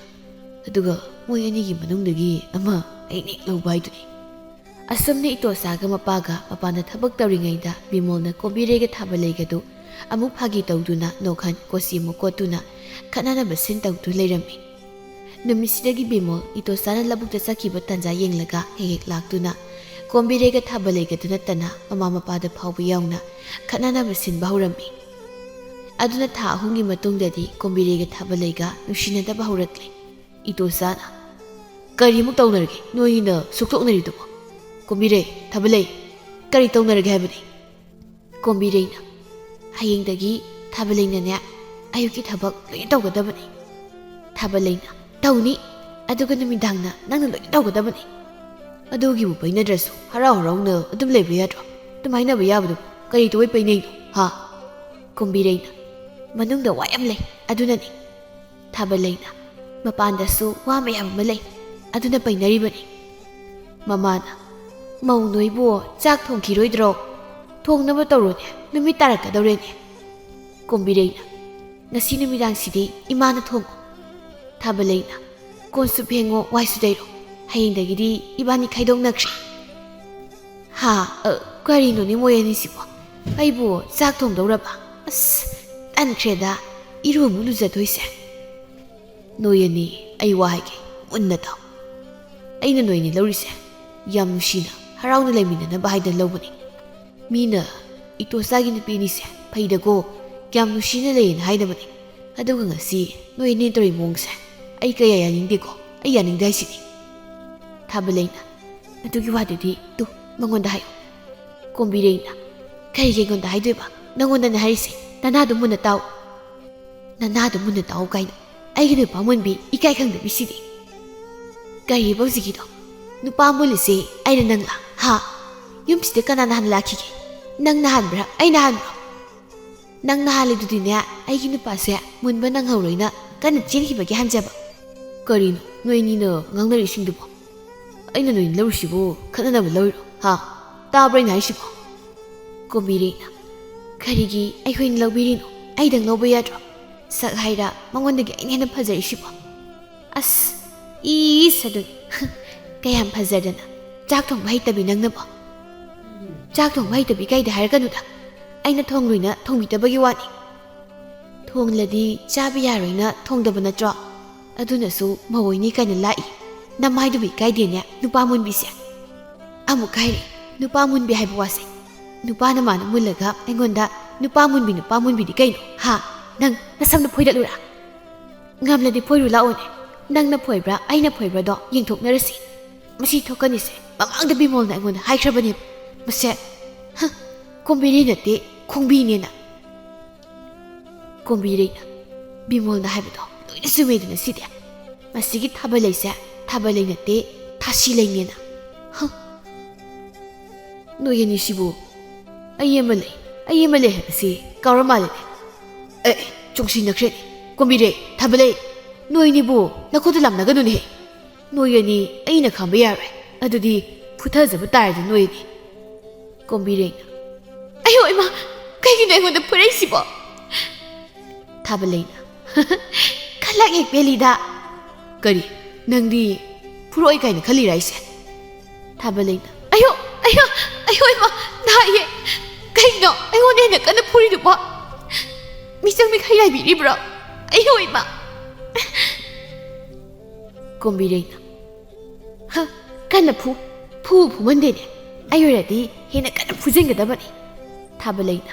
ꯑꯗꯨꯒ ꯃꯣꯏ ꯑꯅꯤꯒꯤ ꯃꯅꯨꯡꯗꯒꯤ ꯑꯃ ꯑꯩꯅ ꯍꯦꯛ ꯂꯧꯕ ꯍꯥꯏꯗꯨꯅꯤ ꯑꯁꯨꯝꯅ ꯏꯇꯣꯆꯥꯒ ꯃꯄꯥꯒ ꯃꯄꯥꯟꯗ ꯊꯕꯛ ꯇꯧꯔꯤꯉꯩꯗ ꯕꯤꯃꯣꯜꯅ ꯀꯣꯝꯕꯤꯔꯩꯒ ꯊꯥꯕꯂꯩꯒꯗꯨ ꯑꯃꯨꯛ ꯐꯥꯒꯤ ꯇꯧꯗꯨꯅ ꯅꯣꯛꯍꯟ ꯀꯣꯆꯤ ꯑꯃꯨꯛ ꯀꯣꯠꯇꯨꯅ ꯈꯠꯅꯅꯕ ꯁꯤꯟ ꯇꯧꯗꯨ ꯂꯩꯔꯝꯃꯤ ꯅꯨꯃꯤꯠꯁꯤꯗꯒꯤ ꯕꯤꯃꯣꯜ ꯏꯇꯣꯆꯥꯅ ꯂꯧꯕꯨꯛꯇ ꯆꯠꯈꯤꯕ ꯇꯥꯟꯖꯥ ꯌꯦꯡꯂꯒ ꯍꯦꯛ ꯍꯦꯛ ꯂꯥꯛꯇꯨꯅ ꯀꯣꯝꯕꯤꯔꯩꯒ ꯊꯥꯕꯂꯩꯒꯗꯨ ꯅꯠꯇꯅ ꯃꯃꯥ ꯃꯄꯥꯗ ꯐꯥꯎꯕ ꯌꯥꯎꯅ ꯈꯠꯅꯅꯕ ꯁꯤꯟꯕ ꯍꯧꯔꯝꯃꯤ ꯑꯗꯨꯅ ꯊꯥ 3ꯒꯤ ꯃꯇꯨꯡꯗꯗꯤ ꯀꯣꯝꯕꯤꯔꯩꯒ ꯊꯥꯕꯂꯩꯒ ꯅꯨꯡꯁꯤꯅꯗꯕ ꯍꯧꯔꯛꯂꯦ ꯏꯇꯣꯆꯥꯅ ꯀꯔꯤꯃꯨꯛ ꯇꯧꯅꯔꯒꯦ ꯅꯣꯏꯅ ꯁꯨꯛꯇꯣꯛꯅꯔꯤꯗꯨꯕꯣ ꯀꯣꯝꯕꯤꯔꯩ ꯊꯥꯕꯂꯩ ꯀꯔꯤ ꯇꯧꯅꯔꯒꯦ ꯍꯥꯏꯕꯅꯤ ꯀꯣꯝꯕꯤꯔꯩꯅ ꯍꯌꯦꯡꯗꯒꯤ ꯊꯥꯕꯂꯩꯅꯅꯦ ꯑꯌꯨꯛꯀꯤ ꯊꯕꯛ ꯂꯣꯏꯅ ꯇꯧꯒꯗꯕꯅꯤ ꯊꯥꯕꯂꯩꯅ ꯇꯧꯅꯤ ꯑꯗꯨꯒ ꯅꯨꯃꯤꯗꯥꯡꯅ ꯅꯪꯅ ꯂꯣꯏꯅ ꯇꯧꯒꯗꯕꯅꯤ ꯑꯗꯨꯒꯤꯕꯨ ꯄꯩꯅꯗ꯭ꯔꯁꯨ ꯍꯔꯥꯎ ꯍꯔꯥꯎꯅ ꯑꯗꯨꯝ ꯂꯩꯕ ꯌꯥꯗ꯭ꯔꯣ ꯑꯗꯨꯝ ꯍꯥꯏꯅꯕ ꯌꯥꯕꯗꯨꯕꯨ ꯀꯔꯤ ꯇꯧꯕꯩ ꯄꯩꯅꯩꯅꯣ ꯍꯥ ꯀꯣꯝꯕꯤꯔꯩꯅ ꯃꯅꯨꯡꯗ ꯋꯥ ꯌꯥꯝ ꯂꯩ ꯑꯗꯨꯅꯅꯤ ꯊꯥꯕꯂꯩꯅ ꯃꯄꯥꯟꯗꯁꯨ ꯋꯥ ꯃꯌꯥꯝ ꯑꯃ ꯂꯩ ꯑꯗꯨꯅ ꯄꯩꯅꯔꯤꯕꯅꯤ ꯃꯃꯥꯅ ꯃꯧ ꯅꯣꯏꯕꯨ ꯆꯥꯛ ꯊꯣꯡꯈꯤꯔꯣꯏꯗ꯭ꯔꯣ ꯊꯣꯡꯅꯕ ꯇꯧꯔꯣꯅꯦ ꯅꯨꯃꯤꯠ ꯇꯥꯔꯛꯀꯗꯧꯔꯦꯅꯦ ꯀꯣꯝꯕꯤꯔꯩꯅ ꯉꯁꯤ ꯅꯨꯃꯤꯗꯥꯡꯁꯤꯗꯤ ꯏꯃꯥꯅ ꯊꯣꯡꯉꯣ ꯊꯥꯕꯂꯩꯅ ꯀꯣꯟꯁꯨ ꯐꯦꯡꯉꯣ ꯋꯥꯏꯁꯨ ꯇꯩꯔꯣ ꯍꯌꯦꯡꯗꯒꯤꯗꯤ ꯏꯕꯥꯅꯤ ꯈꯥꯏꯗꯣꯛꯅꯈ꯭ꯔꯦ ꯍꯥ ꯀꯔꯤꯅꯣꯅꯦ ꯃꯣꯏ ꯑꯅꯤꯁꯤꯕꯣ ꯑꯩꯕꯨ ꯆꯥꯛ ꯊꯣꯡꯗꯧꯔꯕ ꯑꯁ ꯇꯟꯈ꯭ꯔꯦꯗ ꯏꯔꯨ ꯑꯃꯨꯛ ꯂꯨꯖꯗꯣꯏꯁꯦ ꯅꯣꯏ ꯑꯅꯤ ꯑꯩ ꯋꯥ ꯍꯥꯏꯒꯦ ꯃꯨꯟꯅ ꯇꯥꯎ ꯑꯩꯅ ꯅꯣꯏꯅꯤ ꯂꯧꯔꯤꯁꯦ ꯌꯥꯝ ꯅꯨꯡꯁꯤꯅ ꯍꯔꯥꯎꯅ ꯂꯩꯃꯤꯟꯅꯅꯕ ꯍꯥꯏꯗꯅ ꯂꯧꯕꯅꯤ ꯃꯤꯅ ꯏꯇꯣꯆꯥꯒꯤ ꯅꯨꯄꯤ ꯑꯅꯤꯁꯦ ꯐꯩꯗꯀꯣ ꯌꯥꯝ ꯅꯨꯡꯁꯤꯅ ꯂꯩꯌꯦꯅ ꯍꯥꯏꯅꯕꯅꯤ ꯑꯗꯨꯒ ꯉꯁꯤ ꯅꯣꯏ ꯑꯅꯤ ꯇꯧꯔꯤ ꯃꯑꯣꯡꯁꯦ ꯑꯩ ꯀꯌꯥ ꯌꯥꯅꯤꯡꯗꯦꯀꯣ ꯑꯩ ꯌꯥꯅꯤꯡꯗꯦ ꯍꯥꯏꯁꯤꯅꯤ ꯊꯥꯕꯂꯩꯅ ꯑꯗꯨꯒꯤ ꯋꯥꯗꯨꯗꯤ ꯇꯨ ꯃꯉꯣꯟꯗ ꯍꯥꯏꯌꯨ ꯀꯣꯝꯕꯤꯔꯩꯅ ꯀꯔꯤꯒꯤ ꯑꯩꯉꯣꯟꯗ ꯍꯥꯏꯗꯣꯏꯕ ꯅꯪꯉꯣꯟꯗꯅꯦ ꯍꯥꯏꯔꯤꯁꯦ ꯅꯅꯥꯗꯨ ꯃꯨꯟꯅ ꯇꯥꯎ ꯅꯅꯥꯗꯨ ꯃꯨꯟꯅ ꯇꯥꯎ ꯀꯥꯏꯅ ꯑꯩꯒꯤ ꯅꯨꯄꯥ ꯃꯨꯟꯕꯤ ꯏꯀꯥꯏ ꯈꯪꯗꯕꯤꯁꯤꯗꯤ ꯀꯔꯤꯕ ꯍꯧꯖꯤꯛꯀꯤꯗꯣ ꯅꯨꯄꯥ ꯃꯨꯜꯂꯤꯁꯦ ꯑꯩꯅ ꯅꯪꯂꯥ ꯍꯥ ꯌꯨꯝꯁꯤꯗ ꯀꯅꯥꯅ ꯍꯥꯟꯅ ꯂꯥꯛꯈꯤꯒꯦ ꯅꯪꯅ ꯍꯥꯟꯕ꯭ꯔꯥ ꯑꯩꯅ ꯍꯥꯟꯕ꯭ꯔꯣ ꯅꯪꯅ ꯍꯥꯜꯂꯤꯗꯨꯗꯤꯅꯦ ꯑꯩꯒꯤ ꯅꯨꯄꯥꯁꯦ ꯃꯨꯟꯕ ꯅꯪꯍꯧꯔꯣꯏꯅ ꯀꯟꯅ ꯆꯦꯟꯈꯤꯕꯒꯤ ꯍꯟꯖꯕ ꯀꯔꯤꯅꯣ ꯅꯣꯏ ꯑꯅꯤꯅ ꯉꯥꯡꯅꯔꯤꯁꯤꯡꯗꯨꯕꯣ ꯑꯩꯅ ꯅꯣꯏꯅ ꯂꯧꯔꯤꯁꯤꯕꯨ ꯈꯠꯅꯅꯕ ꯂꯧꯔꯤꯔꯣ ꯍꯥ ꯇꯥꯕ꯭ꯔꯥ ꯑꯩꯅ ꯍꯥꯏꯁꯤꯕꯣ ꯀꯣꯝꯕꯤꯔꯩꯅ ꯀꯔꯤꯒꯤ ꯑꯩꯈꯣꯏꯅ ꯂꯧꯕꯤꯔꯤꯅꯣ ꯑꯩꯗꯪ ꯂꯧꯕ ꯌꯥꯗ꯭ꯔꯣ ꯁꯛ ꯍꯥꯏꯔ ꯃꯉꯣꯟꯗꯒꯤ ꯑꯩꯅ ꯍꯦꯟꯅ ꯐꯖꯔꯤꯁꯤꯕꯣ ꯑꯁ ꯏꯁ ꯑꯗꯨꯅꯤ ꯀꯌꯥꯝ ꯐꯖꯗꯅ ꯆꯥꯛ ꯊꯣꯡꯕ ꯍꯩꯇꯕꯤ ꯅꯪꯅꯕꯣ ꯆꯥꯛ ꯊꯣꯡꯕ ꯍꯩꯇꯕꯤ ꯀꯩꯗ ꯍꯥꯏꯔꯛꯀꯅꯨꯗ ꯑꯩꯅ ꯊꯣꯡꯂꯣꯏꯅ ꯊꯣꯡꯕꯤꯗꯕꯒꯤ ꯋꯥꯅꯤ ꯊꯣꯡꯂꯗꯤ ꯆꯥꯕ ꯌꯥꯔꯣꯏꯅ ꯊꯣꯡꯗꯕ ꯅꯠꯇ꯭ꯔꯣ ꯑꯗꯨꯅꯁꯨ ꯃꯧꯑꯣꯏꯅꯤ ꯀꯥꯏꯅ ꯂꯥꯛꯏ ꯅꯃꯥꯏꯗꯨꯕꯤ ꯀꯥꯏꯗꯦꯅꯦ ꯅꯨꯄꯥ ꯃꯨꯟꯕꯤꯁꯦ ꯑꯃꯨꯛ ꯍꯥꯏꯔꯤ ꯅꯨꯄꯥ ꯃꯨꯟꯕꯤ ꯍꯥꯏꯕ ꯋꯥꯁꯦ ꯅꯨꯄꯥꯅ ꯃꯥꯅ ꯃꯨꯜꯂꯒ ꯑꯩꯉꯣꯟꯗ ꯅꯨꯄꯥ ꯃꯨꯟꯕꯤꯗꯤ ꯀꯩꯅꯣ ꯍꯥ ꯅꯪ ꯅꯁꯝꯅ ꯐꯣꯏꯗꯠꯂꯨꯔꯥ ꯉꯝꯂꯗꯤ ꯐꯣꯏꯔꯨ ꯂꯥꯛꯑꯣꯅꯦ ꯅꯪꯅ ꯐꯣꯏꯕ꯭ꯔꯥ ꯑꯩꯅ ꯐꯣꯏꯕ꯭ꯔꯥꯗꯣ ꯌꯦꯡꯊꯣꯛꯅꯔꯁꯤ ꯃꯁꯤ ꯊꯣꯛꯀꯅꯤꯁꯦ ꯃꯃꯥꯡꯗ ꯕꯤꯃꯣꯜꯅ ꯑꯩꯉꯣꯟꯗ ꯍꯥꯏꯈ꯭ꯔꯕꯅꯦꯕ ꯃꯁꯦ ꯀꯣꯝꯕꯤꯔꯩ ꯅꯠꯇꯦ ꯈꯣꯡꯕꯤꯅꯦꯅ ꯀꯣꯝꯕꯤꯔꯩꯅ ꯕꯤꯃꯣꯜꯅ ꯍꯥꯏꯕꯗꯣ ꯂꯣꯏꯅ ꯆꯨꯝꯃꯦꯗꯅ ꯁꯤꯗꯤ ꯃꯁꯤꯒꯤ ꯊꯥꯕꯂꯩꯁꯦ ꯊꯥꯕꯂꯩ ꯅꯠꯇꯦ ꯊꯥꯁꯤꯂꯩꯅꯦꯅ ꯅꯣꯏ ꯑꯅꯤꯁꯤꯕꯨ ꯑꯩ ꯑꯃ ꯂꯩ ꯍꯥꯏꯕꯁꯤ ꯀꯥꯎꯔ ꯃꯥꯜꯂꯦꯅꯦ ꯆꯣꯡꯁꯤꯟꯅꯈ꯭ꯔꯦꯅꯦ ꯀꯣꯝꯕꯤꯔꯩ ꯊꯥꯕꯂꯩ ꯅꯣꯏꯅꯤꯕꯨ ꯅꯈꯣꯏꯗ ꯂꯥꯝꯅꯒꯅꯨꯅꯦ ꯅꯣꯏ ꯑꯅꯤ ꯑꯩꯅ ꯈꯥꯝꯕ ꯌꯥꯔꯣꯏ ꯑꯗꯨꯗꯤ ꯐꯨꯊꯖꯕ ꯇꯥꯔꯦꯗ ꯅꯣꯏ ꯑꯅꯤ ꯀꯣꯝꯕꯤꯔꯩꯅ ꯑꯌꯣ ꯏꯃꯥ ꯀꯩꯒꯤꯅꯣ ꯑꯩꯉꯣꯟꯗ ꯐꯨꯔꯛꯏꯁꯤꯕꯣ ꯊꯥꯕꯂꯩꯅ ꯈꯜꯂꯛ ꯍꯦꯛ ꯄꯦꯜꯂꯤꯗ ꯀꯔꯤ ꯅꯪꯗꯤ ꯐꯨꯔꯛꯑꯣꯏ ꯀꯥꯏꯅ ꯈꯜꯂꯤꯔ ꯑꯩꯁꯦ ꯊꯥꯕꯂꯩꯅ ꯑꯌꯣ ꯏꯃꯥ ꯅꯥꯏꯌꯦ ꯀꯩꯅꯣ ꯑꯩꯉꯣꯟꯗ ꯍꯦꯟꯅ ꯀꯟꯅ ꯐꯨꯔꯤꯗꯨꯕꯣ ꯃꯤꯆꯪ ꯃꯤꯈꯥꯏ ꯌꯥꯏꯕꯤꯔꯤꯕ꯭ꯔꯣ ꯑꯌꯣ ꯏꯃꯥ ꯀꯣꯝꯕꯤꯔꯩꯅ ꯀꯟꯅ ꯐꯨꯃꯟꯗꯦꯅꯦ ꯑꯩ ꯑꯣꯏꯔꯗꯤ ꯍꯦꯟꯅ ꯀꯟꯅ ꯐꯨꯖꯤꯟꯒꯗꯕꯅꯤ ꯊꯥꯕꯂꯩꯅ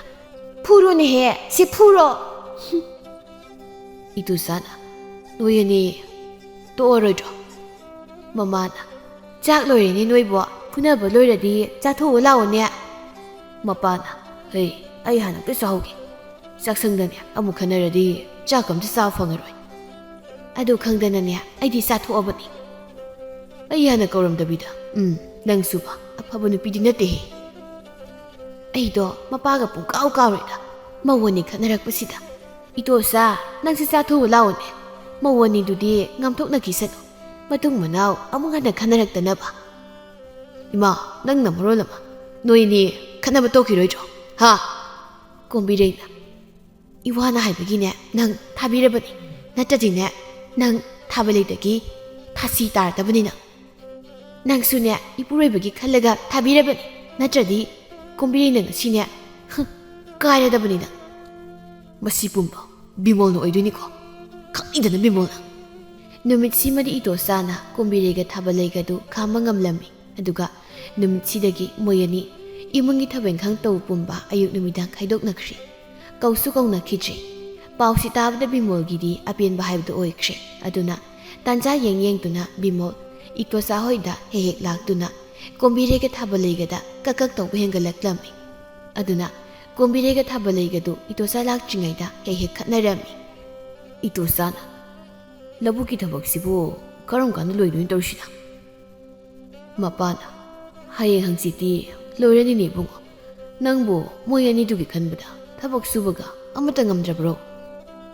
ꯐꯨꯔꯣꯅꯦꯍꯦ ꯁꯤ ꯐꯨꯔꯣ ꯏꯇꯨꯆꯥꯅ ꯅꯣꯏ ꯑꯅꯤ ꯇꯣꯛꯑꯔꯣꯏꯗ꯭ꯔꯣ ꯃꯃꯥꯅ ꯆꯥꯛ ꯂꯣꯏꯔꯦꯅꯦ ꯅꯣꯏꯕꯣ ꯐꯨꯅꯕ ꯂꯣꯏꯔꯗꯤ ꯆꯥꯊꯣꯛꯑ ꯂꯥꯛꯑꯣꯅꯦ ꯃꯄꯥꯅ ꯑꯩ ꯍꯥꯟꯅ ꯑꯝꯇ ꯆꯥꯍꯧꯒꯦ ꯆꯥꯛꯁꯪꯗꯅꯦ ꯑꯃꯨꯛ ꯈꯟꯅꯔꯗꯤ ꯆꯥꯛ ꯑꯝꯇ ꯆꯥꯕ ꯐꯪꯉꯔꯣꯏ ꯑꯗꯨ ꯈꯪꯗꯅꯅꯦ ꯑꯩꯗꯤ ꯆꯥꯊꯣꯛꯑꯕꯅꯤ ꯑꯩ ꯍꯥꯟꯅ ꯀꯧꯔꯝꯗꯕꯤꯗ ꯅꯪꯁꯨꯕ ꯑꯐꯕ ꯅꯨꯄꯤꯗꯤ ꯅꯠꯇꯦꯍꯦ ꯑꯩꯗꯣ ꯃꯄꯥꯒ ꯄꯨꯡꯀꯥꯎ ꯀꯥꯎꯔꯦꯗ ꯃꯧ ꯑꯅꯤ ꯈꯠꯅꯔꯛꯄꯁꯤꯗ ꯏꯇꯣꯆꯥ ꯅꯪꯁꯤ ꯆꯥꯊꯣꯛꯑ ꯂꯥꯛꯑꯣꯅꯦ ꯃꯧ ꯑꯅꯤꯗꯨꯗꯤ ꯉꯥꯝꯊꯣꯛꯅꯈꯤꯁꯅꯨ ꯃꯇꯨꯡ ꯃꯅꯥꯎ ꯑꯃꯨꯛ ꯍꯟꯅ ꯈꯟꯅꯔꯛꯇꯅꯕ ꯏꯃꯥ ꯅꯪꯅ ꯃꯔꯣꯜ ꯑꯃ ꯅꯣꯏꯅꯤ ꯈꯠꯅꯕ ꯇꯧꯈꯤꯔꯣꯏꯗ꯭ꯔꯣ ꯍꯥ ꯀꯣꯝꯕꯤꯔꯩꯅ ꯏꯋꯥꯅ ꯍꯥꯏꯕꯒꯤꯅꯦ ꯅꯪ ꯊꯥꯕꯤꯔꯕꯅꯤ ꯅꯠꯇ꯭ꯔꯗꯤꯅꯦ ꯅꯪ ꯊꯥꯕꯂꯩꯗꯒꯤ ꯊꯥꯁꯤ ꯇꯥꯔꯗꯕꯅꯤ ꯅꯪꯁꯨꯅꯦ ꯏꯄꯨꯔꯣꯏꯕꯒꯤ ꯈꯜꯂꯒ ꯊꯥꯕꯤꯔꯕꯅꯤ ꯅꯠꯇ꯭ꯔꯗꯤ ꯀꯣꯝꯕꯤꯔꯩꯅ ꯉꯁꯤꯅꯦ ꯀꯥꯏꯔꯗꯕꯅꯤ ꯅꯪ ꯃꯁꯤ ꯄꯨꯝꯕ ꯕꯤꯃꯣꯜꯅ ꯑꯣꯏꯗꯣꯏꯅꯤꯀꯣ ꯈꯪꯏꯗꯅ ꯕꯤꯃꯣꯜꯅ ꯅꯨꯃꯤꯠꯁꯤꯃꯗꯤ ꯏꯇꯣꯆꯥꯅ ꯀꯣꯝꯕꯤꯔꯩꯒ ꯊꯥꯕꯂꯩꯒꯗꯨ ꯈꯥꯝꯕ ꯉꯝꯂꯝꯃꯤ ꯑꯗꯨꯒ ꯅꯨꯃꯤꯠꯁꯤꯗꯒꯤ ꯃꯣꯏ ꯑꯅꯤ ꯏꯃꯨꯡꯒꯤ ꯊꯕꯛ ꯏꯪꯈꯥꯡ ꯇꯧꯕ ꯄꯨꯝꯕ ꯑꯌꯨꯛ ꯅꯨꯃꯤꯗꯥꯡ ꯈꯥꯏꯗꯣꯛꯅꯈ꯭ꯔꯤ ꯀꯧꯁꯨ ꯀꯧꯅꯈꯤꯗ꯭ꯔꯤ ꯄꯥꯎꯁꯤ ꯇꯥꯕꯗ ꯕꯤꯃꯣꯜꯒꯤꯗꯤ ꯑꯄꯦꯟꯕ ꯍꯥꯏꯕꯗꯨ ꯑꯣꯏꯈ꯭ꯔꯦ ꯑꯗꯨꯅ ꯇꯥꯟꯖꯥ ꯌꯦꯡꯗꯨꯅ ꯕꯤꯃꯣꯜ ꯏꯇꯣꯆꯥ ꯍꯣꯏꯗ ꯍꯦꯛ ꯂꯥꯛꯇꯨꯅ ꯀꯣꯝꯕꯤꯔꯩꯒ ꯊꯥꯕꯂꯩꯒꯗ ꯀꯛ ꯇꯧꯕ ꯍꯦꯟꯒꯠꯂꯛꯂꯝꯃꯤ ꯑꯗꯨꯅ ꯀꯣꯝꯕꯤꯔꯩꯒ ꯊꯥꯕꯂꯩꯒꯗꯨ ꯏꯇꯣꯆꯥ ꯂꯥꯛꯇ꯭ꯔꯤꯉꯩꯗ ꯍꯦꯛ ꯈꯠꯅꯔꯝꯃꯤ ꯏꯇꯣꯆꯥꯅ ꯂꯧꯕꯨꯛꯀꯤ ꯊꯕꯛꯁꯤꯕꯨ ꯀꯔꯝ ꯀꯥꯟꯗ ꯂꯣꯏꯗꯣꯏꯅꯣ ꯇꯧꯔꯤꯁꯤꯅ ꯃꯄꯥꯅ ꯍꯌꯦꯡ ꯍꯪꯆꯤꯠꯇꯤ ꯂꯣꯏꯔꯅꯤꯅꯦ ꯏꯕꯨꯡꯉꯣ ꯅꯪꯕꯨ ꯃꯣꯏ ꯑꯅꯤꯗꯨꯒꯤ ꯈꯟꯕꯗ ꯊꯕꯛ ꯁꯨꯕꯒ ꯑꯃꯠꯇ ꯉꯝꯗ꯭ꯔꯕ꯭ꯔꯣ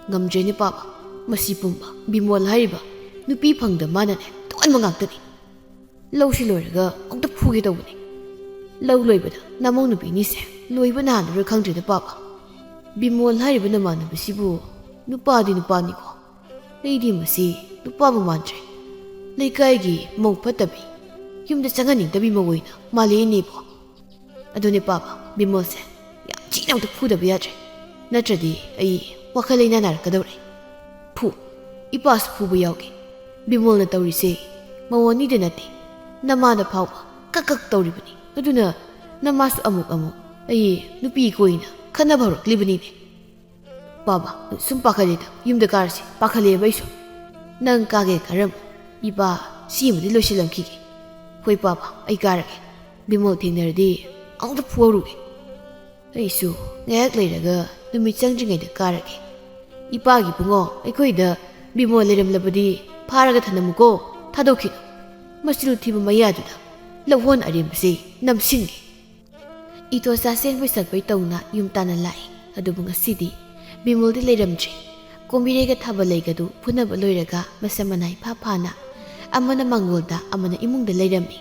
ꯉꯝꯗ꯭ꯔꯦꯅꯦ ꯄꯥꯕ ꯃꯁꯤ ꯄꯨꯝꯕ ꯕꯤꯃꯣꯜ ꯍꯥꯏꯔꯤꯕ ꯅꯨꯄꯤ ꯐꯪꯗ ꯃꯥꯅꯅꯦ ꯇꯣꯛꯍꯟꯕ ꯉꯥꯛꯇꯅꯤ ꯂꯧꯁꯤ ꯂꯣꯏꯔꯒ ꯑꯃꯨꯛꯇ ꯐꯨꯒꯦ ꯇꯧꯕꯅꯤ ꯂꯧ ꯂꯣꯏꯕꯗ ꯅꯃꯧ ꯅꯨꯄꯤꯅꯤꯁꯦ ꯂꯣꯏꯕ ꯅꯥꯍꯟꯅꯔꯣꯏ ꯈꯪꯗ꯭ꯔꯦꯗ ꯄꯥꯕ ꯕꯤꯃꯣꯜ ꯍꯥꯏꯔꯤꯕ ꯅꯃꯥꯟꯅꯕꯁꯤꯕꯨ ꯅꯨꯄꯥꯗꯤ ꯅꯨꯄꯥꯅꯤꯀꯣ ꯑꯩꯗꯤ ꯃꯁꯤ ꯅꯨꯄꯥꯕꯨ ꯃꯥꯟꯗ꯭ꯔꯦ ꯂꯩꯀꯥꯏꯒꯤ ꯃꯧ ꯐꯠꯇꯕꯤ ꯌꯨꯝꯗ ꯆꯪꯍꯟꯅꯤꯡꯗꯕꯤ ꯃꯧ ꯑꯣꯏꯅ ꯃꯥꯜꯂꯦꯅꯦꯕꯣ ꯑꯗꯨꯅꯦ ꯄꯥꯕ ꯕꯤꯃꯣꯜꯁꯦ ꯌꯥꯝ ꯆꯤꯅ ꯑꯃꯨꯛꯇ ꯐꯨꯗꯕ ꯌꯥꯗ꯭ꯔꯦ ꯅꯠꯇ꯭ꯔꯗꯤ ꯑꯩ ꯋꯥꯈꯜ ꯂꯩꯅꯥ ꯅꯥꯔꯛꯀꯗꯧꯔꯦ ꯏꯄꯥꯁꯨ ꯐꯨꯕ ꯌꯥꯎꯒꯦ ꯕꯤꯃꯣꯜꯅ ꯇꯧꯔꯤꯁꯦ ꯃꯧ ꯑꯅꯤꯗ ꯅꯠꯇꯦ ꯅꯃꯥꯗ ꯐꯥꯎꯕ ꯀꯛ ꯇꯧꯔꯤꯕꯅꯤ ꯑꯗꯨꯅ ꯅꯃꯥꯁꯨ ꯑꯃꯨꯛ ꯑꯩ ꯅꯨꯄꯤ ꯀꯣꯏꯅ ꯈꯟꯅꯕ ꯍꯧꯔꯛꯂꯤꯕꯅꯤꯅꯦ ꯄꯥꯕ ꯁꯨꯝ ꯄꯥꯈꯠꯂꯦꯗ ꯌꯨꯝꯗ ꯀꯥꯔꯁꯤ ꯄꯥꯈꯠꯂꯦꯕ ꯑꯩꯁꯨ ꯅꯪ ꯀꯥꯒꯦ ꯀꯥꯔꯝꯃꯨ ꯏꯄꯥ ꯁꯤꯃꯗꯤ ꯂꯣꯏꯁꯤꯜꯂꯝꯈꯤꯒꯦ ꯍꯣꯏ ꯄꯥꯕ ꯑꯩ ꯀꯥꯔꯒꯦ ꯕꯤꯃꯣꯜ ꯊꯦꯡꯅꯔꯗꯤ ꯑꯃꯨꯛꯇ ꯐꯨꯍꯧꯔꯨꯒꯦ ꯑꯩꯁꯨ ꯉꯥꯏꯍꯥꯛ ꯂꯩꯔꯒ ꯅꯨꯃꯤꯠ ꯆꯪꯗ꯭ꯔꯤꯉꯩꯗ ꯀꯥꯔꯒꯦ ꯏꯄꯥꯒꯤ ꯕꯨꯡꯉꯣ ꯑꯩꯈꯣꯏꯗ ꯕꯤꯃꯣꯜ ꯂꯩꯔꯝꯂꯕꯗꯤ ꯐꯥꯔꯒ ꯊꯅꯝꯃꯨꯀꯣ ꯊꯥꯗꯣꯛꯈꯤꯅꯨ ꯃꯆꯤꯜ ꯊꯤꯕ ꯃꯌꯥꯗꯨꯗ ꯂꯧꯍꯣꯟ ꯑꯔꯦꯝꯕꯁꯤ ꯅꯝꯁꯤꯟꯒꯦ ꯏꯇꯣꯆꯥ ꯆꯦꯟꯕꯩ ꯆꯠꯄꯩ ꯇꯧꯅ ꯌꯨꯝ ꯇꯥꯟꯅ ꯂꯥꯛꯏ ꯑꯗꯨꯕꯨ ꯉꯁꯤꯗꯤ ꯕꯤꯃꯣꯜꯗꯤ ꯂꯩꯔꯝꯗ꯭ꯔꯦ ꯀꯣꯝꯕꯤꯔꯩꯒ ꯊꯥꯕꯂꯩꯒꯗꯨ ꯐꯨꯅꯕ ꯂꯣꯏꯔꯒ ꯃꯁꯝ ꯃꯅꯥꯏ ꯐꯥꯅ ꯑꯃꯅ ꯃꯥꯡꯒꯣꯜꯗ ꯑꯃꯅ ꯏꯃꯨꯡꯗ ꯂꯩꯔꯝꯃꯤ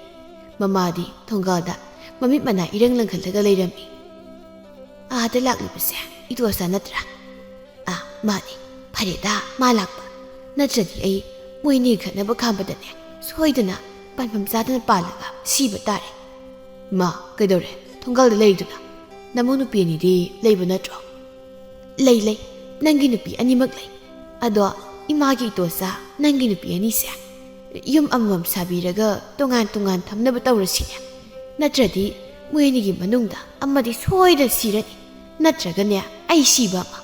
ꯃꯃꯥꯗꯤ ꯊꯣꯡꯒꯥꯜꯗ ꯃꯃꯤꯠ ꯃꯅꯥ ꯏꯔꯪ ꯂꯪꯈꯠꯂꯒ ꯂꯩꯔꯝꯃꯤ ꯑꯥꯗ ꯂꯥꯛꯂꯤꯕꯁꯦ ꯏꯇꯣꯆꯥ ꯅꯠꯇ꯭ꯔꯥ ꯃꯥꯅꯤ ꯐꯔꯦꯗ ꯃꯥ ꯂꯥꯛꯄ ꯅꯠꯇ꯭ꯔꯗꯤ ꯑꯩ ꯃꯣꯏꯅꯤ ꯈꯠꯅꯕ ꯈꯥꯝꯕꯗꯅꯦ ꯁꯣꯏꯗꯅ ꯄꯥꯟꯐꯝ ꯆꯥꯗꯅ ꯄꯥꯜꯂꯒ ꯁꯤꯕ ꯇꯥꯔꯦ ꯃꯥ ꯀꯩꯗꯧꯔꯦ ꯊꯣꯡꯒꯥꯜꯗ ꯂꯩꯗꯨꯅ ꯅꯃꯧ ꯅꯨꯄꯤ ꯑꯅꯤꯗꯤ ꯂꯩꯕ ꯅꯠꯇ꯭ꯔꯣ ꯂꯩ ꯅꯪꯒꯤ ꯅꯨꯄꯤ ꯑꯅꯤꯃꯛ ꯂꯩ ꯑꯗꯣ ꯏꯃꯥꯒꯤ ꯏꯇꯣꯆꯥ ꯅꯪꯒꯤ ꯅꯨꯄꯤ ꯑꯅꯤꯁꯦ ꯌꯨꯝ ꯑꯃꯃꯝ ꯁꯥꯕꯤꯔꯒ ꯇꯣꯉꯥꯟ ꯇꯧꯔꯁꯤꯅꯦ ꯅꯠꯇ꯭ꯔꯗꯤ ꯃꯣꯏ ꯑꯅꯤꯒꯤ ꯃꯅꯨꯡꯗ ꯑꯃꯗꯤ ꯁꯣꯏꯗꯅ ꯁꯤꯔꯅꯤ ꯅꯠꯇ꯭ꯔꯒꯅꯦ ꯑꯩ ꯁꯤꯕ ꯑꯃ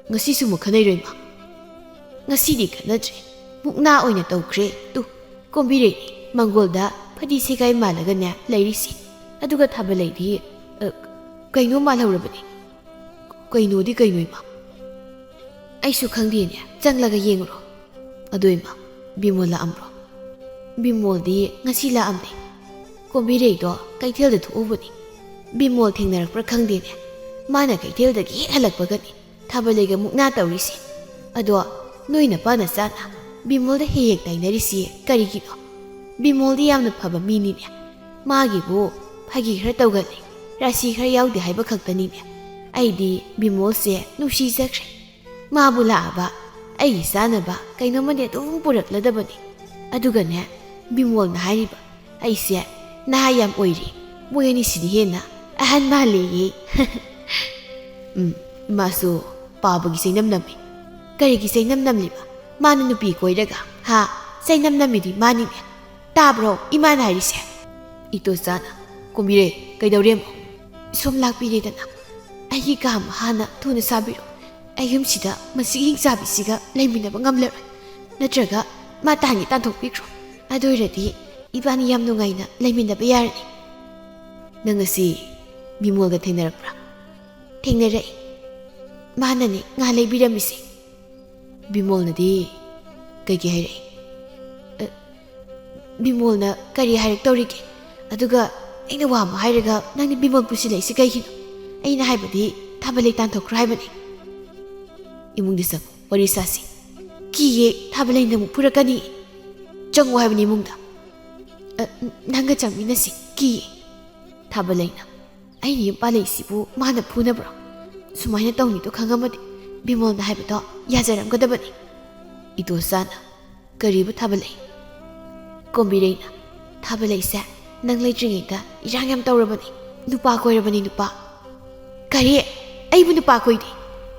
ꯉꯁꯤꯁꯨ ꯑꯃꯨꯛ ꯈꯟꯅꯩꯔꯣꯏ ꯃꯥ ꯉꯁꯤꯗꯤ ꯈꯟꯅꯗ꯭ꯔꯦ ꯃꯨꯛꯅꯥ ꯑꯣꯏꯅ ꯇꯧꯈ꯭ꯔꯦ ꯀꯣꯝꯕꯤꯔꯩꯅꯤ ꯃꯥꯡꯒꯣꯜꯗ ꯐꯗꯤ ꯁꯦꯒꯥꯏ ꯃꯥꯜꯂꯒꯅꯦ ꯂꯩꯔꯤꯁꯤ ꯑꯗꯨꯒ ꯊꯥꯕꯂꯩꯗꯤ ꯀꯩꯅꯣ ꯃꯥꯜꯍꯧꯔꯕꯅꯤ ꯀꯩꯅꯣꯗꯤ ꯀꯩꯅꯣ ꯏꯃꯥ ꯑꯩꯁꯨ ꯈꯪꯗꯦꯅꯦ ꯆꯪꯂꯒ ꯌꯦꯡꯉꯨꯔꯣ ꯑꯗꯣ ꯏꯃꯥ ꯕꯤꯃꯣꯜ ꯂꯥꯛꯑꯝꯕ꯭ꯔꯣ ꯕꯤꯃꯣꯜꯗꯤ ꯉꯁꯤ ꯂꯥꯛꯑꯝꯗꯦ ꯀꯣꯝꯕꯤꯔꯩꯗꯣ ꯀꯩꯊꯦꯜꯗ ꯊꯣꯛꯎꯕꯅꯤ ꯕꯤꯃꯣꯜ ꯊꯦꯡꯅꯔꯛꯄ꯭ꯔꯥ ꯈꯪꯗꯦꯅꯦ ꯃꯥꯅ ꯀꯩꯊꯦꯜꯗꯒꯤ ꯍꯦꯛ ꯍꯜꯂꯛꯄꯒꯅꯤ ꯊꯥꯕꯜꯂꯩꯒ ꯃꯨꯛꯅꯥ ꯇꯧꯔꯤꯁꯤ ꯑꯗꯣ ꯅꯣꯏ ꯅꯄꯥꯅ ꯆꯥꯅ ꯕꯤꯃꯣꯜꯗ ꯍꯦꯛ ꯇꯥꯏꯅꯔꯤꯁꯤ ꯀꯔꯤꯒꯤꯅꯣ ꯕꯤꯃꯣꯜꯗꯤ ꯌꯥꯝꯅ ꯐꯕ ꯃꯤꯅꯤꯅꯦ ꯃꯥꯒꯤꯕꯨ ꯐꯥꯒꯤ ꯈꯔ ꯇꯧꯒꯜꯂꯤ ꯔꯥꯁꯤ ꯈꯔ ꯌꯥꯎꯗꯦ ꯍꯥꯏꯕ ꯈꯛꯇꯅꯤꯅꯦ ꯑꯩꯗꯤ ꯕꯤꯃꯣꯜꯁꯦ ꯅꯨꯡꯁꯤꯖꯈ꯭ꯔꯦ ꯃꯥꯕꯨ ꯂꯥꯛꯑꯕ ꯑꯩꯒꯤ ꯆꯥꯅꯕ ꯀꯩꯅꯣꯃꯗꯤ ꯑꯗꯨꯝ ꯄꯨꯔꯛꯂꯗꯕꯅꯤ ꯑꯗꯨꯒꯅꯦ ꯕꯤꯃꯣꯜꯅ ꯍꯥꯏꯔꯤꯕ ꯑꯩꯁꯦ ꯅꯍꯥ ꯌꯥꯝ ꯑꯣꯏꯔꯤ ꯃꯣꯏ ꯑꯅꯤꯁꯤꯗꯤ ꯍꯦꯟꯅ ꯑꯍꯟ ꯃꯥꯜꯂꯦꯌꯦ ꯏꯃꯥꯁꯨ ꯄꯥꯕꯒꯤ ꯆꯩꯅꯝ ꯅꯝꯃꯤ ꯀꯔꯤꯒꯤ ꯆꯩꯅꯝ ꯅꯝꯂꯤꯕ ꯃꯥꯅ ꯅꯨꯄꯤ ꯀꯣꯏꯔꯒ ꯍꯥ ꯆꯩꯅꯝ ꯅꯝꯃꯤꯗꯤ ꯃꯥꯅꯤꯅꯦ ꯇꯥꯕ꯭ꯔꯣ ꯏꯃꯥꯅ ꯍꯥꯏꯔꯤꯁꯦ ꯏꯇꯣꯆꯥꯅ ꯀꯨꯝꯕꯤꯔꯦ ꯀꯩꯗꯧꯔꯦꯃꯣ ꯁꯣꯝ ꯂꯥꯛꯄꯤꯔꯦꯗꯅ ꯑꯩꯒꯤ ꯀꯥ ꯍꯥꯟꯅ ꯊꯨꯅ ꯁꯥꯕꯤꯔꯣ ꯑꯩ ꯌꯨꯝꯁꯤꯗ ꯃꯁꯤꯒꯤ ꯍꯤꯡꯆꯥꯕꯤꯁꯤꯒ ꯂꯩꯃꯤꯟꯅꯕ ꯉꯝꯂꯔꯣꯏ ꯅꯠꯇ꯭ꯔꯒ ꯃꯥ ꯇꯥꯟꯒꯤ ꯇꯥꯟꯊꯣꯛꯄꯤꯈ꯭ꯔꯣ ꯑꯗꯨ ꯑꯣꯏꯔꯗꯤ ꯏꯕꯥꯅꯤ ꯌꯥꯝ ꯅꯨꯡꯉꯥꯏꯅ ꯂꯩꯃꯤꯟꯅꯕ ꯌꯥꯔꯅꯤ ꯅꯪ ꯉꯁꯤ ꯕꯤꯃꯣꯜꯒ ꯊꯦꯡꯅꯔꯛꯄ꯭ꯔꯥ ꯊꯦꯡꯅꯔꯛꯏ ꯃꯥꯅꯅꯦ ꯉꯥ ꯂꯩꯕꯤꯔꯝꯃꯤꯁꯦ ꯕꯤꯃꯣꯜꯅꯗꯤ ꯀꯩꯀꯩ ꯍꯥꯏꯔꯛꯏ ꯕꯤꯃꯣꯜꯅ ꯀꯔꯤ ꯍꯥꯏꯔꯛꯇꯧꯔꯤꯒꯦ ꯑꯗꯨꯒ ꯑꯩꯅ ꯋꯥ ꯑꯃ ꯍꯥꯏꯔꯒ ꯅꯪꯅ ꯕꯤꯃꯣꯜ ꯄꯨꯁꯤꯜꯂꯛꯏꯁꯤ ꯀꯩꯒꯤꯅꯣ ꯑꯩꯅ ꯍꯥꯏꯕꯗꯤ ꯊꯥꯕꯜꯂꯩ ꯇꯥꯟꯊꯣꯛꯈ꯭ꯔꯣ ꯍꯥꯏꯕꯅꯤ 이몽 디석 머리 싸시 기에 타블레인 너무 부러가니 정오 하이브니 이몽다 난가 장미나시 기에 타블레인나 아이니 빨레이시부 마나 푸나브라 수마이나 떡니도 강가마디 비몰나 하이브도 야자람 거다버니 이도사나 그리브 타블레인 꼼비레이나 타블레이사 낭레이중이다 이랑얌 떠오르버니 누빠 거이러버니 누빠 가리 아이브 누빠 거이디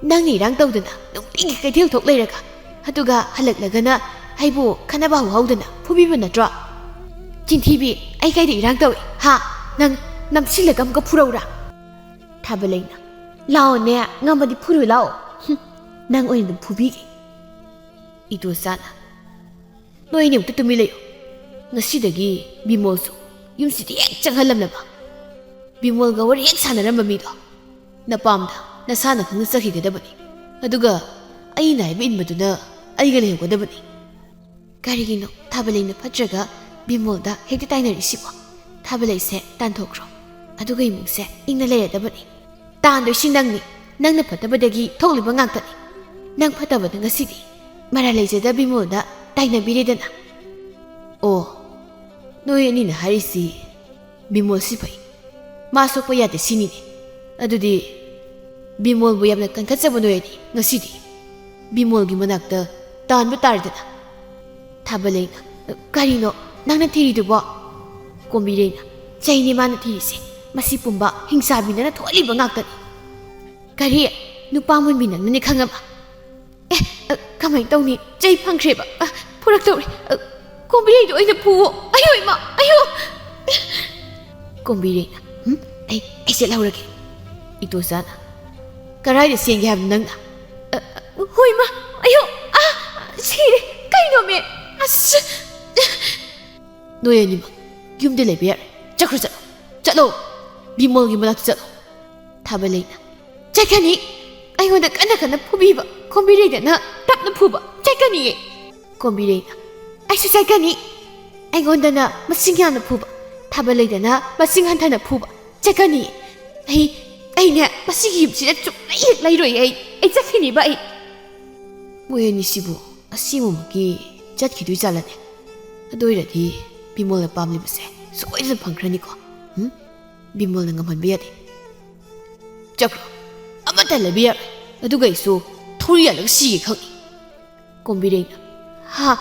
ꯅꯪꯅ ꯏꯔꯥꯡ ꯇꯧꯗꯅ ꯅꯨꯡꯇꯤꯒꯤ ꯀꯩꯊꯦꯜ ꯊꯣꯛ ꯂꯩꯔꯒ ꯑꯗꯨꯒ ꯍꯜꯂꯛꯂꯒꯅ ꯑꯩꯕꯨ ꯈꯟꯅꯕ ꯍꯧꯍꯧꯗꯅ ꯐꯨꯕꯤꯕ ꯅꯠꯇ꯭ꯔꯣ ꯆꯤꯟꯊꯤꯕꯤ ꯑꯩ ꯀꯩꯗ ꯏꯔꯥꯡ ꯇꯧꯏ ꯍꯥ ꯅꯪ ꯅꯝꯁꯤꯜꯂꯒ ꯑꯃꯨꯛꯀ ꯐꯨꯔꯧꯔꯥ ꯊꯥꯕꯜꯂꯩꯅ ꯂꯥꯛꯑꯣꯅꯦ ꯉꯝꯃꯗꯤ ꯐꯨꯔꯨ ꯂꯥꯛꯑꯣ ꯅꯪ ꯑꯣꯏꯅ ꯑꯗꯨꯝ ꯐꯨꯕꯤꯒꯦ 이도사나 너희는 어떻게 tumilay ngasidagi bimolso yumsidi yak changhalamnaba bimolga wari yak sanaramba mido napamda nasana khangna sakhigadabani aduga aina iba inmaduna aiga lehgodabani karigino thabalena phatraga bimolda hekta tainarisibo thabalaise tanthokro aduga imungse ingna leradabani tando sindangni nangna phatabadagi thokliba ngaktani nang phatabada ngasidi mara leijada bimolda tainabiredana Oh, noi ani na harisi bimol si pai. Masok pa yate sini ni. Adudi bimol bu yamna kankatsabu noi ani ngasidi. Bimol gi manakta tan ba tardana. Thabalaina karino nangna thiri dubo. Kombireina chaini mana thirisi. Masi pumba hingsabi na tholi ba ngaktani. Kari nupa mun binang nani khangama. Kamai tawni chai phangkhre ba. Purak tawri. 꼼비레이도 어이나 부어 아유 이마 아유 꼼비레이나 아이세 라우라게 이도사나 가라이데 생게 하면 능나 호이마 아유 아 시리 까이놈이 아스 노예님아 김들레 비야 자크르자 자로 비몰기 문학도 자로 타벨레이나 자카니 아이고나 까나까나 푸비바 꼼비레이나 답나 푸바 자카니 꼼비레이나 아이스 살까니 아이곤다나 마싱하나 푸바 타발레이다나 마싱한타나 푸바 자카니 아이네 마싱이 입지나 좀 라이로이 아이 자키니 바이 뭐야니 시부 아시모마기 잣기도 잘라네 아도이라디 비몰나 빰리버세 소이즈 방크라니까 응? 비몰나 감한비야디 자크로 아마달라 비야 아두가 있어 토리야랑 시기 강이 꼼비레이나 하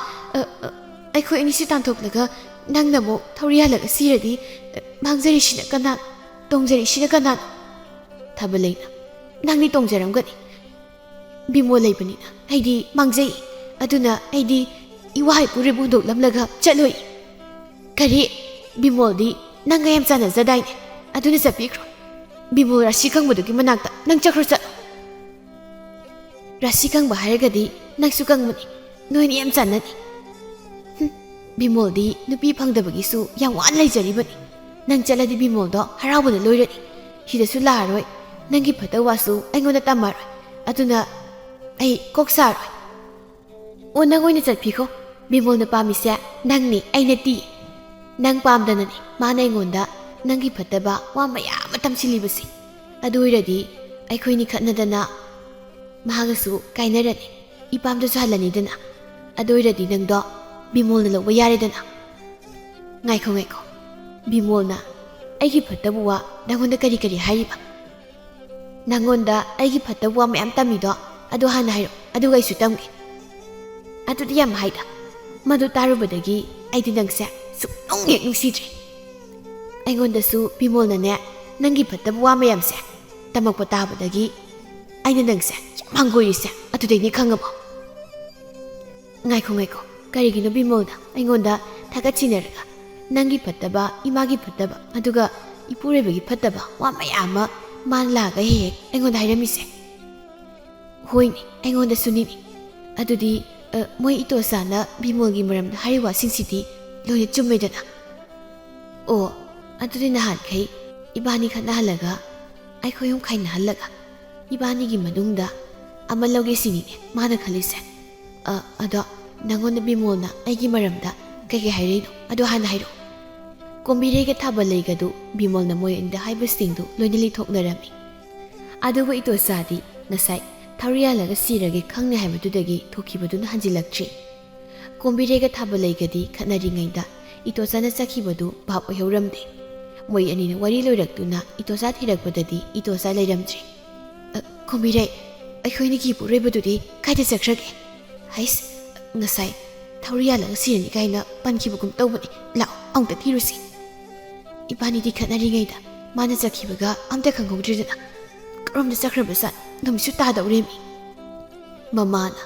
ꯑꯩꯈꯣꯏ ꯑꯅꯤꯁꯤ ꯇꯥꯟꯊꯣꯛꯂꯒ ꯅꯪꯅ ꯑꯃꯨꯛ ꯊꯧꯔꯤ ꯍꯜꯂꯒ ꯁꯤꯔꯗꯤ ꯃꯥꯡꯖꯔꯤꯁꯤꯅ ꯀꯅꯥꯅꯣ ꯇꯣꯡꯖꯔꯤꯁꯤꯅ ꯀꯅꯥꯅꯣ ꯊꯥꯕꯜꯂꯩꯅ ꯅꯪꯗꯤ ꯇꯣꯡꯖꯔꯝꯒꯅꯤ ꯕꯤꯃꯣꯜ ꯂꯩꯕꯅꯤꯅ ꯑꯩꯗꯤ ꯃꯥꯡꯖꯩ ꯑꯗꯨꯅ ꯑꯩꯗꯤ ꯏꯋꯥ ꯏꯄꯨꯔꯦꯕꯨ ꯍꯨꯟꯗꯣꯛꯂꯝꯂꯒ ꯆꯠꯂꯣꯏ ꯀꯔꯤ ꯕꯤꯃꯣꯜꯗꯤ ꯅꯪꯒ ꯌꯥꯝ ꯆꯥꯟꯅꯖꯗꯥꯏꯅꯦ ꯑꯗꯨꯅ ꯆꯠꯄꯤꯈ꯭ꯔꯣ ꯕꯤꯃꯣꯜ ꯔꯥꯁꯤ ꯈꯪꯕꯗꯨꯒꯤ ꯃꯅꯥꯛꯇ ꯅꯪ ꯆꯠꯈ꯭ꯔꯣ ꯆꯠꯂꯣ ꯔꯥꯁꯤ ꯈꯪꯕ ꯍꯥꯏꯔꯒꯗꯤ ꯅꯪꯁꯨ ꯈꯪꯕꯅꯤ ꯅꯣꯏꯅꯤ ꯌꯥꯝ ꯆꯥꯟꯅꯅꯤ ꯕꯤꯃꯣꯜꯗꯤ ꯅꯨꯄꯤ ꯐꯪꯗꯕꯒꯤꯁꯨ ꯌꯥꯝ ꯋꯥꯅ ꯂꯩꯖꯔꯤꯕꯅꯤ ꯅꯪ ꯆꯠꯂꯗꯤ ꯕꯤꯃꯣꯜꯗꯣ ꯍꯔꯥꯎꯕꯅ ꯂꯣꯏꯔꯅꯤ ꯁꯤꯗꯁꯨ ꯂꯥꯛꯑꯔꯣꯏ ꯅꯪꯒꯤ ꯐꯠꯇ ꯋꯥꯁꯨ ꯑꯩꯉꯣꯟꯗ ꯇꯝꯃꯔꯣꯏ ꯑꯗꯨꯅ ꯑꯩ ꯀꯣꯛ ꯁꯥꯔꯣꯏ ꯑꯣ ꯅꯪ ꯑꯣꯏꯅ ꯆꯠꯄꯤꯈꯣ ꯕꯤꯃꯣꯜꯅ ꯄꯥꯝꯃꯤꯁꯦ ꯅꯪꯅꯤ ꯑꯩ ꯅꯠꯇꯦ ꯅꯪ ꯄꯥꯝꯗꯅꯅꯤ ꯃꯥꯅ ꯑꯩꯉꯣꯟꯗ ꯅꯪꯒꯤ ꯐꯠꯇꯕ ꯋꯥ ꯃꯌꯥꯝ ꯑꯃ ꯇꯝꯁꯤꯜꯂꯤꯕꯁꯤ ꯑꯗꯨ ꯑꯣꯏꯔꯗꯤ ꯑꯩꯈꯣꯏꯅꯤ ꯈꯠꯅꯗꯅ ꯃꯍꯥꯛꯒꯁꯨ ꯀꯥꯏꯅꯔꯅꯤ ꯏꯄꯥꯝꯗꯁꯨ ꯍꯜꯂꯅꯤꯗꯅ ꯑꯗꯨ ꯑꯣꯏꯔꯗꯤ ꯅꯪꯗꯣ ꯕꯤꯃꯣꯜꯅ ꯂꯧꯕ ꯌꯥꯔꯦꯗꯅ ꯉꯥꯏꯈꯣ ꯕꯤꯃꯣꯜꯅ ꯑꯩꯒꯤ ꯐꯠꯇꯕ ꯋꯥ ꯅꯪꯉꯣꯟꯗ ꯀꯔꯤ ꯀꯔꯤ ꯍꯥꯏꯔꯤꯕ ꯅꯪꯉꯣꯟꯗ ꯑꯩꯒꯤ ꯐꯠꯇꯕ ꯋꯥ ꯃꯌꯥꯝ ꯇꯝꯃꯤꯗꯣ ꯑꯗꯨ ꯍꯥꯟꯅ ꯍꯥꯏꯔꯣ ꯑꯗꯨꯒ ꯑꯩꯁꯨ ꯇꯝꯒꯦ ꯑꯗꯨꯗꯤ ꯌꯥꯝ ꯍꯥꯏꯗ ꯃꯗꯨ ꯇꯥꯔꯨꯕꯗꯒꯤ ꯑꯩꯗꯤ ꯅꯪꯁꯦ ꯁꯨꯛꯅꯨꯡ ꯍꯦꯛ ꯅꯨꯡꯁꯤꯗ꯭ꯔꯦ ꯑꯩꯉꯣꯟꯗꯁꯨ ꯕꯤꯃꯣꯜꯅꯅꯦ ꯅꯪꯒꯤ ꯐꯠꯇꯕ ꯋꯥ ꯃꯌꯥꯝꯁꯦ ꯇꯝꯃꯛꯄ ꯇꯥꯕꯗꯒꯤ ꯑꯩꯅ ꯅꯪꯁꯦ ꯌꯥꯝ ꯍꯪꯒꯣꯏꯔꯤꯁꯦ ꯑꯗꯨꯗꯩꯅꯤ ꯈꯪꯉꯕꯣ ꯉꯥꯏꯈꯣ ꯀꯔꯤꯒꯤꯅꯣ ꯕꯤꯃꯣꯜꯅ ꯑꯩꯉꯣꯟꯗ ꯊꯥꯒꯠꯁꯤꯟꯅꯔꯒ ꯅꯪꯒꯤ ꯐꯠꯇꯕ ꯏꯃꯥꯒꯤ ꯐꯠꯇꯕ ꯑꯗꯨꯒ ꯏꯄꯨꯔꯣꯏꯕꯒꯤ ꯐꯠꯇꯕ ꯋꯥ ꯃꯌꯥꯝ ꯑꯃ ꯃꯥꯅ ꯂꯥꯛꯑꯒ ꯍꯦꯛ ꯑꯩꯉꯣꯟꯗ ꯍꯥꯏꯔꯝꯃꯤꯁꯦ ꯍꯣꯏꯅꯦ ꯑꯩꯉꯣꯟꯗꯁꯨꯅꯤꯅꯦ ꯑꯗꯨꯗꯤ ꯃꯣꯏ ꯏꯇꯣꯆꯥꯅ ꯕꯤꯃꯣꯜꯒꯤ ꯃꯔꯝꯗ ꯍꯥꯏꯔꯤꯕ ꯋꯥꯁꯤꯡꯁꯤꯗꯤ ꯂꯣꯏꯅ ꯆꯨꯝꯃꯦꯗꯅ ꯑꯣ ꯑꯗꯨꯗꯤ ꯅꯍꯥꯟꯈꯩ ꯏꯕꯥꯅꯤ ꯈꯠꯅꯍꯜꯂꯒ ꯑꯩꯈꯣꯏ ꯑꯍꯨꯝ ꯈꯥꯏꯅꯍꯜꯂꯒ ꯏꯕꯥꯅꯤꯒꯤ ꯃꯅꯨꯡꯗ ꯑꯃ ꯂꯧꯒꯦ ꯁꯤꯅꯤꯅꯦ ꯃꯥꯅ ꯈꯜꯂꯤꯁꯦ ꯑꯗꯣ ꯅꯪꯉꯣꯟꯗ ꯕꯤꯃꯣꯜꯅ ꯑꯩꯒꯤ ꯃꯔꯝꯗ ꯀꯩꯀꯩ ꯍꯥꯏꯔꯛꯏꯅꯣ ꯑꯗꯣ ꯍꯥꯟꯅ ꯍꯥꯏꯔꯛꯑꯣ ꯀꯣꯝꯕꯤꯔꯩꯒ ꯊꯥꯕꯜꯂꯩꯒꯗꯨ ꯕꯤꯃꯣꯜꯅ ꯃꯣꯏ ꯑꯅꯤꯗ ꯍꯥꯏꯕꯁꯤꯡꯗꯨ ꯂꯣꯏꯅ ꯂꯤꯊꯣꯛꯅꯔꯝꯃꯤ ꯑꯗꯨꯕꯨ ꯏꯇꯣꯆꯥꯗꯤ ꯉꯁꯥꯏ ꯊꯧꯔꯤ ꯌꯥꯜꯂꯒ ꯁꯤꯔꯒꯦ ꯈꯪꯅꯦ ꯍꯥꯏꯕꯗꯨꯗꯒꯤ ꯊꯣꯛꯈꯤꯕꯗꯨꯅ ꯍꯟꯖꯤꯜꯂꯛꯇ꯭ꯔꯤ ꯀꯣꯝꯕꯤꯔꯩꯒ ꯊꯥꯕꯜꯂꯩꯒꯗꯤ ꯈꯠꯅꯔꯤꯉꯩꯗ ꯏꯇꯣꯆꯥꯅ ꯆꯠꯈꯤꯕꯗꯨ ꯚꯥꯞ ꯑꯣꯏꯍꯧꯔꯝꯗꯦ ꯃꯣꯏ ꯑꯅꯤꯅ ꯋꯥꯔꯤ ꯂꯣꯏꯔꯛꯇꯨꯅ ꯏꯇꯣꯆꯥ ꯊꯤꯔꯛꯄꯗꯗꯤ ꯏꯇꯣꯆꯥ ꯂꯩꯔꯝꯗ꯭ꯔꯤ ꯀꯣꯝꯕꯤꯔꯩ ꯑꯩꯈꯣꯏꯅꯤꯒꯤ ꯏꯄꯨꯔꯣꯏꯕꯗꯨꯗꯤ ꯀꯥꯏꯗ ꯆꯠꯈ꯭ꯔꯒꯦ ꯍꯩꯁ ꯉꯁꯥꯏ ꯊꯧꯔꯤ ꯌꯥꯜꯂꯒ ꯁꯤꯔꯅꯤ ꯀꯥꯏꯅ ꯄꯟꯈꯤꯕꯒꯨꯝ ꯇꯧꯕꯅꯤ ꯂꯥꯛꯑꯣ ꯑꯃꯨꯛꯇ ꯊꯤꯔꯨꯁꯤ ꯏꯕꯥꯅꯤꯗꯤ ꯈꯠꯅꯔꯤꯉꯩꯗ ꯃꯥꯅ ꯆꯠꯈꯤꯕꯒ ꯑꯝꯇ ꯈꯪꯍꯧꯗ꯭ꯔꯦꯗꯅ ꯀꯔꯣꯝꯗ ꯆꯠꯈ꯭ꯔꯕꯖꯥꯠ ꯅꯨꯃꯤꯠꯁꯨ ꯇꯥꯗꯧꯔꯦꯃꯤ ꯃꯃꯥꯅ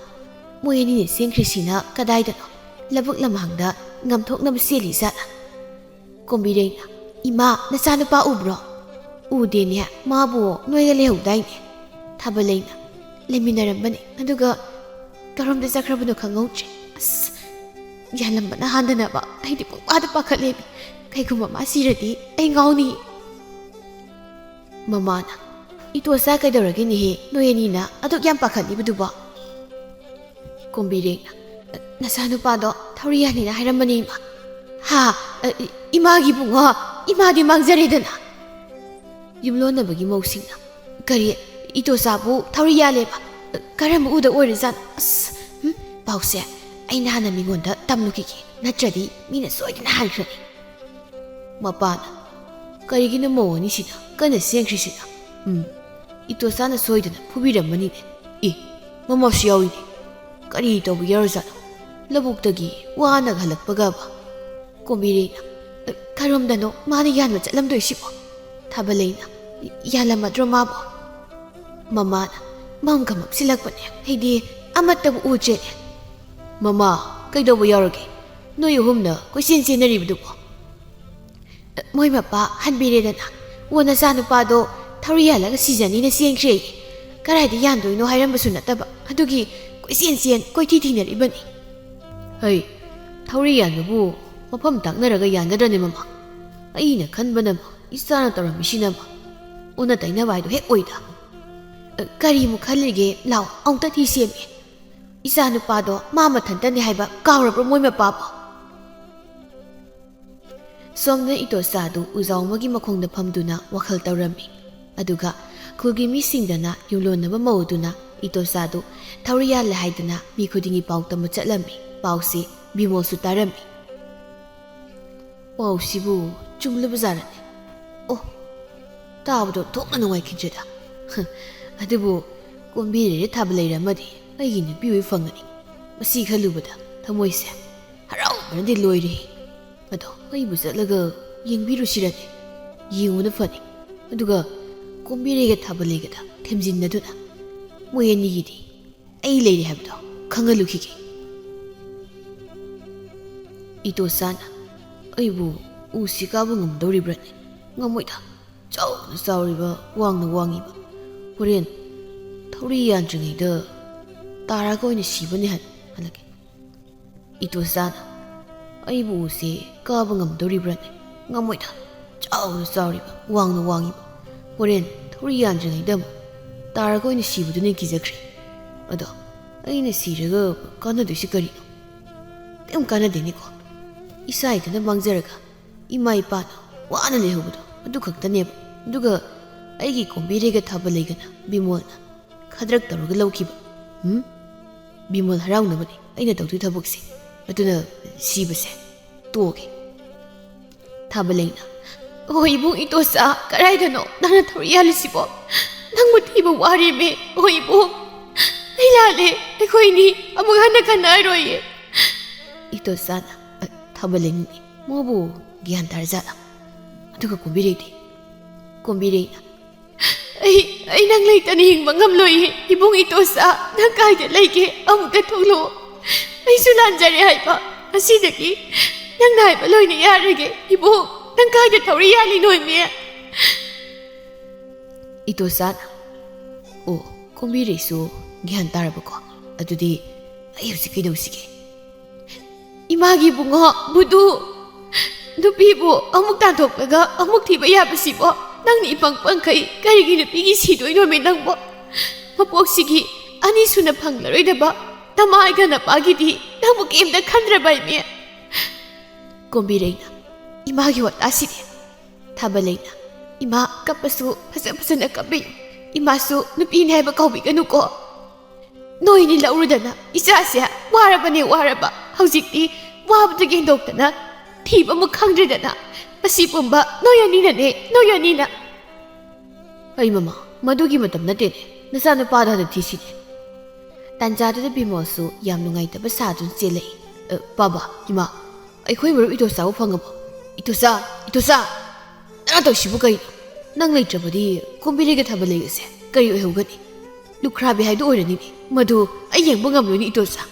ꯃꯣꯏ ꯑꯅꯤꯅ ꯆꯦꯟꯈ꯭ꯔꯤꯁꯤꯅ ꯀꯗꯥꯏꯗꯅꯣ ꯂꯧꯕꯨꯛ ꯂꯝꯍꯥꯡꯗ ꯉꯝꯊꯣꯛꯅꯕ ꯆꯦꯜꯂꯤ ꯖꯥꯠꯂ ꯀꯣꯝꯕꯤꯔꯩꯅ ꯏꯃꯥ ꯅꯆꯥꯅꯨꯄꯥ ꯎꯕ꯭ꯔꯣ ꯎꯗꯦꯅꯦ ꯃꯥꯕꯨ ꯅꯣꯏꯒ ꯂꯩꯍꯧꯗꯥꯏꯅꯦ ꯊꯥꯕꯜꯂꯩꯅ ꯂꯩꯃꯤꯟꯅꯔꯝꯕꯅꯤ ꯑꯗꯨꯒ ꯀꯔꯣꯝꯗ ꯆꯠꯈ꯭ꯔꯕꯅꯣ ꯈꯪꯍꯧꯗ꯭ꯔꯦ ꯑꯁ ꯌꯥꯜꯂꯝꯕꯅ ꯍꯥꯟꯗꯅꯕ ꯑꯩꯗꯤ ꯄꯨꯡꯄꯥꯗ ꯄꯥꯈꯠꯂꯦꯃꯤ ꯀꯩꯒꯨꯝꯕ ꯃꯥ ꯁꯤꯔꯗꯤ ꯑꯩ ꯉꯥꯎꯅꯤ ꯃꯃꯥꯅ ꯏꯇꯣꯆꯥ ꯀꯩꯗꯧꯔꯒꯦꯅꯦꯍꯦ ꯅꯣꯏ ꯑꯅꯤꯅ ꯑꯗꯨꯛ ꯌꯥꯝ ꯄꯥꯈꯠꯂꯤꯕꯗꯨꯕꯣ ꯀꯣꯝꯕꯤꯔꯩꯅ ꯅꯆꯥꯅꯨꯄꯥꯗꯣ ꯊꯧꯔꯤ ꯌꯥꯜꯂꯤꯅ ꯍꯥꯏꯔꯝꯕꯅꯤ ꯏꯃꯥ ꯍꯥ ꯏꯃꯥꯒꯤ ꯕꯨꯡꯉꯣ ꯏꯃꯥꯗꯤ ꯃꯥꯡꯖꯔꯦꯗꯅ ꯌꯨꯝꯂꯣꯟꯅꯕꯒꯤ ꯃꯧꯁꯤꯡꯅ ꯀꯔꯤ ꯏꯇꯣꯆꯥꯕꯨ ꯊꯧꯔꯤ ꯌꯥꯜꯂꯦꯕ ꯀꯔꯝꯕ ꯎꯗ ꯑꯣꯏꯔꯖꯥꯠꯅꯣ ꯑꯁ ꯄꯥꯎꯁꯦ ꯑꯩꯅ ꯍꯥꯟꯅ ꯃꯤꯉꯣꯟꯗ ꯇꯝꯂꯨꯈꯤꯒꯦ ꯅꯠꯇ꯭ꯔꯗꯤ ꯃꯤꯅ ꯁꯣꯏꯗꯅ ꯍꯥꯏꯈ꯭ꯔꯅꯤ ꯃꯄꯥꯅ ꯀꯔꯤꯒꯤꯅꯣ ꯃꯧ ꯑꯅꯤꯁꯤꯅ ꯀꯟꯅ ꯆꯦꯟꯈ꯭ꯔꯤꯁꯤꯅ ꯏꯇꯣꯆꯥꯅ ꯁꯣꯏꯗꯅ ꯐꯨꯕꯤꯔꯝꯃꯅꯤꯅꯦ ꯃꯃꯥꯁꯨ ꯌꯥꯎꯏꯅꯦ ꯀꯔꯤ ꯇꯧꯕ ꯌꯥꯎꯔꯖꯥꯠꯅꯣ ꯂꯧꯕꯨꯛꯇꯒꯤ ꯋꯥꯅꯒ ꯍꯜꯂꯛꯄꯒꯕ ꯀꯣꯝꯕꯤꯔꯩꯅ ꯀꯔꯣꯝꯗꯅꯣ ꯃꯥꯅ ꯌꯥꯟꯕ ꯆꯠꯂꯝꯗꯣꯏꯁꯤꯕꯣ ꯊꯥꯕꯜꯂꯩꯅ ꯌꯥꯜꯂꯝꯃꯗ꯭ꯔꯣ ꯃꯥꯕꯨ ꯃꯃꯥꯅ ꯃꯝꯒ ꯃꯝꯁꯤꯜꯂꯛꯄꯅꯦ ꯑꯩꯗꯤ ꯑꯃꯠꯇꯕꯨ ꯎꯗ꯭ꯔꯦꯅꯦ ꯃꯃꯥ ꯀꯩꯗꯧꯕ ꯌꯥꯎꯔꯒꯦ ꯅꯣꯏ ꯑꯍꯨꯝꯅ ꯀꯣꯏꯆꯦꯟ ꯆꯦꯟꯅꯔꯤꯕꯗꯨꯕꯣ ꯃꯣꯏ ꯃꯄꯥ ꯍꯟꯕꯤꯔꯦꯗꯅ ꯑꯣ ꯅꯆꯥꯅꯨꯄꯥꯗꯣ ꯊꯧꯔꯤ ꯌꯥꯜꯂꯒ ꯁꯤꯖꯅꯤꯅ ꯆꯦꯟꯈ꯭ꯔꯦ ꯀꯗꯥꯏꯗ ꯌꯥꯟꯗꯣꯏꯅꯣ ꯍꯥꯏꯔꯝꯕꯁꯨ ꯅꯠꯇꯕ ꯑꯗꯨꯒꯤ ꯀꯣꯏꯆꯦꯟ ꯀꯣꯏꯊꯤ ꯊꯤꯅꯔꯤꯕꯅꯤ ꯍꯩ ꯊꯧꯔꯤ ꯌꯥꯟꯕꯕꯨ ꯃꯐꯝ ꯇꯥꯛꯅꯔꯒ ꯌꯥꯟꯒꯗ꯭ꯔꯅꯦ ꯃꯃꯥ ꯑꯩꯅ ꯈꯟꯕꯅꯕ ꯏꯆꯥꯅ ꯇꯧꯔꯝꯃꯤꯁꯤꯅꯕ ꯑꯣꯟꯅ ꯇꯩꯅꯕ ꯍꯥꯏꯗꯣ ꯍꯦꯛ ꯑꯣꯏꯗ ꯀꯔꯤꯃꯨꯛ ꯈꯜꯂꯤꯒꯦ ꯂꯥꯎ ꯑꯃꯨꯛꯇ ꯊꯤ ꯁꯦꯝꯃꯦ ꯏꯆꯥ ꯅꯨꯄꯥꯗꯣ ꯃꯥ ꯃꯊꯟꯇꯅꯤ ꯍꯥꯏꯕ ꯀꯥꯎꯔꯕ꯭ꯔꯣ ꯃꯣꯏ ꯃꯄꯥꯕꯣ ꯁꯣꯝꯗ ꯏꯇꯣꯆꯥꯗꯨ ꯎꯖꯥꯎ ꯑꯃꯒꯤ ꯃꯈꯣꯡꯗ ꯐꯝꯗꯨꯅ ꯋꯥꯈꯜ ꯇꯧꯔꯝꯃꯤ ꯑꯗꯨꯒ ꯈꯨꯜꯒꯤ ꯃꯤꯁꯤꯡꯗꯅ ꯌꯨꯝꯂꯣꯟꯅꯕ ꯃꯧꯗꯨꯅ ꯏꯇꯣꯆꯥꯗꯨ ꯊꯧꯔꯤ ꯌꯥꯜꯂꯦ ꯍꯥꯏꯗꯨꯅ ꯃꯤ ꯈꯨꯗꯤꯡꯒꯤ ꯄꯥꯎ ꯇꯝꯕ ꯆꯠꯂꯝꯃꯤ ꯄꯥꯎꯁꯤ ꯕꯤꯃꯣꯜꯁꯨ ꯇꯥꯔꯝꯃꯤ ꯄꯥꯎꯁꯤꯕꯨ ꯆꯨꯝꯂꯕꯖꯥꯠꯔꯅꯦ ꯑꯣ ꯇꯥꯕꯗꯣ ꯊꯣꯛꯅ ꯅꯨꯡꯉꯥꯏꯈꯤꯗ꯭ꯔꯦꯗ ꯑꯗꯨꯕꯨ ꯀꯣꯝꯕꯤꯔꯩꯔ ꯊꯥꯕꯜꯂꯩꯔꯝꯃꯗꯤ ꯑꯩꯒꯤ ꯅꯨꯄꯤ ꯑꯣꯏ ꯐꯪꯒꯅꯤ ꯃꯁꯤ ꯈꯜꯂꯨꯕꯗ ꯊꯃꯣꯏꯁꯦ ꯍꯔꯥꯎꯕꯅꯗꯤ ꯂꯣꯏꯔꯦ ꯑꯗꯣ ꯑꯩꯕꯨ ꯆꯠꯂꯒ ꯌꯦꯡꯕꯤꯔꯨꯁꯤꯔꯅꯦ ꯌꯦꯡꯉꯨꯅ ꯐꯅꯤ ꯑꯗꯨꯒ ꯀꯣꯝꯕꯤꯔꯩꯒ ꯊꯥꯕꯜꯂꯩꯒꯗ ꯊꯦꯝꯖꯤꯟꯅꯗꯨꯅ ꯃꯣꯏ ꯑꯅꯤꯒꯤꯗꯤ ꯑꯩ ꯂꯩꯔꯦ ꯍꯥꯏꯕꯗꯣ ꯈꯪꯍꯜꯂꯨꯈꯤꯒꯦ ꯏꯇꯣꯆꯥꯅ ꯑꯩꯕꯨ ꯎꯁꯤ ꯀꯥꯕ ꯉꯝꯗꯧꯔꯤꯕ꯭ꯔꯅꯦ ꯉꯝꯃꯣꯏꯗ ꯆꯥꯎꯅ ꯆꯥꯎꯔꯤꯕ ꯋꯥꯡꯅ ꯋꯥꯡꯉꯤꯕ ꯍꯣꯔꯦꯟ ꯊꯧꯔꯤ ꯌꯥꯟꯗ꯭ꯔꯤꯉꯩꯗ ꯇꯥꯔꯒ ꯑꯣꯏꯅ ꯁꯤꯕꯅꯦ ꯍꯜꯂꯒꯦ ꯏꯇꯣꯆꯥꯅ ꯑꯩꯕꯨ ꯎꯁꯤ ꯀꯥꯕ ꯉꯝꯗꯧꯔꯤꯕ꯭ꯔꯅꯦ ꯉꯝꯃꯣꯏꯗ ꯆꯥꯎꯅ ꯆꯥꯎꯔꯤꯕ ꯋꯥꯡꯅ ꯋꯥꯡꯉꯤꯕ ꯍꯣꯔꯦꯟ ꯊꯧꯔꯤ ꯌꯥꯟꯗ꯭ꯔꯤꯉꯩꯗ ꯑꯃꯨꯛ ꯇꯥꯔꯒ ꯑꯣꯏꯅ ꯁꯤꯕꯗꯨꯅ ꯀꯤꯖꯈ꯭ꯔꯦ ꯑꯗꯣ ꯑꯩꯅ ꯁꯤꯔꯒ ꯀꯥꯟꯅꯗꯣꯏꯁꯤ ꯀꯔꯤꯅꯣ ꯀꯩꯝ ꯀꯥꯟꯅꯗꯦꯅꯦꯀꯣ ꯏꯁꯥ ꯏꯊꯟꯇ ꯃꯥꯡꯖꯔꯒ ꯏꯃꯥ ꯏꯄꯥꯅ ꯋꯥꯅ ꯂꯩꯍꯧꯕꯗꯣ ꯑꯗꯨ ꯈꯛꯇꯅꯦꯕ ꯑꯗꯨꯒ ꯑꯩꯒꯤ ꯀꯣꯝꯕꯤꯔꯩꯒ ꯊꯥꯕꯜꯂꯩꯒꯅ ꯕꯤꯃꯣꯜꯅ ꯈꯗ꯭ꯔꯛ ꯇꯧꯔꯒ ꯂꯧꯈꯤꯕ ꯕꯤꯃꯣꯜ ꯍꯔꯥꯎꯅꯕꯅꯤ ꯑꯩꯅ ꯇꯧꯗꯣꯏ ꯊꯕꯛꯁꯦ ꯑꯗꯨꯅ ꯁꯤꯕꯁꯦ ꯇꯣꯛꯑꯒꯦ ꯊꯥꯕꯜꯂꯩꯅ ꯍꯣ ꯏꯕꯨꯡ ꯏꯇꯣꯆꯥ ꯀꯔꯥꯏꯗꯅꯣ ꯅꯪꯅ ꯊꯧꯔꯤ ꯌꯥꯜꯂꯤꯁꯤꯕꯣ ꯅꯪꯕꯨ ꯊꯤꯕ ꯋꯥꯔꯦꯃꯦ ꯍꯣ ꯏꯕꯨꯡ ꯑꯩ ꯂꯥꯜꯂꯦ ꯑꯩꯈꯣꯏꯅꯤ ꯑꯃꯨꯛ ꯍꯟꯅ ꯈꯟꯅꯔꯣꯏꯌꯦ ꯏꯇꯣꯆꯥꯅ ꯊꯥꯕꯜꯂꯩꯅꯤ ꯃꯣꯕꯨ ꯒ꯭ꯌꯥꯟ ꯇꯥꯔꯖꯥꯠꯂ ꯑꯗꯨꯒ ꯀꯣꯝꯕꯤꯔꯩꯗꯤ ꯀꯣꯝꯕꯤꯔꯩꯅ ꯑꯩ ꯅꯪ ꯂꯩꯇꯅ ꯍꯤꯡꯕ ꯉꯝꯂꯣꯏꯌꯦ ꯏꯕꯨꯡ ꯏꯇꯣꯆꯥ ꯅꯪ ꯀꯥꯏꯗ ꯂꯩꯒꯦ ꯑꯃꯨꯛꯇ ꯊꯣꯛꯂꯛꯑꯣ ꯑꯩꯁꯨ ꯂꯥꯟꯖꯔꯦ ꯍꯥꯏꯕ ꯉꯁꯤꯗꯒꯤ ꯅꯪꯅ ꯍꯥꯏꯕ ꯂꯣꯏꯅ ꯌꯥꯔꯒꯦ ꯏꯕꯨꯡ ꯅꯪ ꯀꯥꯏꯗ ꯊꯧꯔꯤ ꯌꯥꯜꯂꯤꯅꯣꯏꯃꯦ ꯏꯇꯣꯆꯥꯅ ꯑꯣ ꯀꯣꯝꯕꯤꯔꯩꯁꯨ ꯒ꯭ꯌꯥꯟ ꯇꯥꯔꯕꯀꯣ ꯑꯗꯨꯗꯤ ꯑꯩ ꯍꯧꯖꯤꯛ ꯀꯩꯗꯧꯁꯤꯒꯦ 이마기 붕어 무두 누피보 어묵 단톡배가 어묵 티바 야부시보 낭니 빵빵카이 까리기 누피기 시도이노메 낭보 마복시기 아니 수나 팡라로이다바 나마이가나 빠기디 나무 게임다 칸드라바이메 곰비레이나 이마기 와타시리 타발레이나 이마 까빠수 파사파사나 까비 이마수 누피니 해바 까비가 누고 너희니 라우르다나 이자세 와라바네 와라바 ꯍꯧꯖꯤꯛꯇꯤ ꯋꯥꯕꯗꯒꯤ ꯍꯦꯟꯗꯣꯛꯇꯅ ꯊꯤꯕ ꯑꯃꯨꯛ ꯈꯪꯗ꯭ꯔꯦꯗꯅ ꯃꯁꯤ ꯄꯨꯝꯕ ꯅꯣꯏ ꯑꯅꯤꯅ ꯑꯩ ꯃꯃꯥ ꯃꯗꯨꯒꯤ ꯃꯇꯝ ꯅꯠꯇꯦꯅꯦ ꯅꯆꯥꯅꯨꯄꯥꯗ ꯍꯥꯟꯅ ꯊꯤꯁꯤꯅꯦ ꯇꯥꯟꯖꯥꯗꯨꯗ ꯕꯤꯃꯣꯜꯁꯨ ꯌꯥꯝ ꯅꯨꯡꯉꯥꯏꯇꯕ ꯁꯥꯗꯨꯅ ꯆꯦꯜꯂꯛꯏ ꯕꯥꯕꯥ ꯏꯃꯥ ꯑꯩꯈꯣꯏ ꯃꯔꯨꯞ ꯏꯇꯣꯆꯥꯕꯨ ꯐꯪꯉꯕꯣ ꯏꯇꯣꯆꯥ ꯅꯪ ꯇꯧꯁꯤꯕꯨ ꯀꯩꯅꯣ ꯅꯪ ꯂꯩꯇ꯭ꯔꯕꯗꯤ ꯀꯣꯝꯕꯤꯔꯩꯒ ꯊꯥꯕꯜꯂꯩꯒꯁꯦ ꯀꯔꯤ ꯑꯣꯏꯍꯧꯒꯅꯤ ꯂꯨꯈ꯭ꯔꯥꯕꯤ ꯍꯥꯏꯗꯣ ꯑꯣꯏꯔꯅꯤꯅꯦ ꯃꯗꯨ ꯑꯩ ꯌꯦꯡꯕ ꯉꯝꯂꯣꯏꯅꯤ ꯏꯇꯣꯆꯥ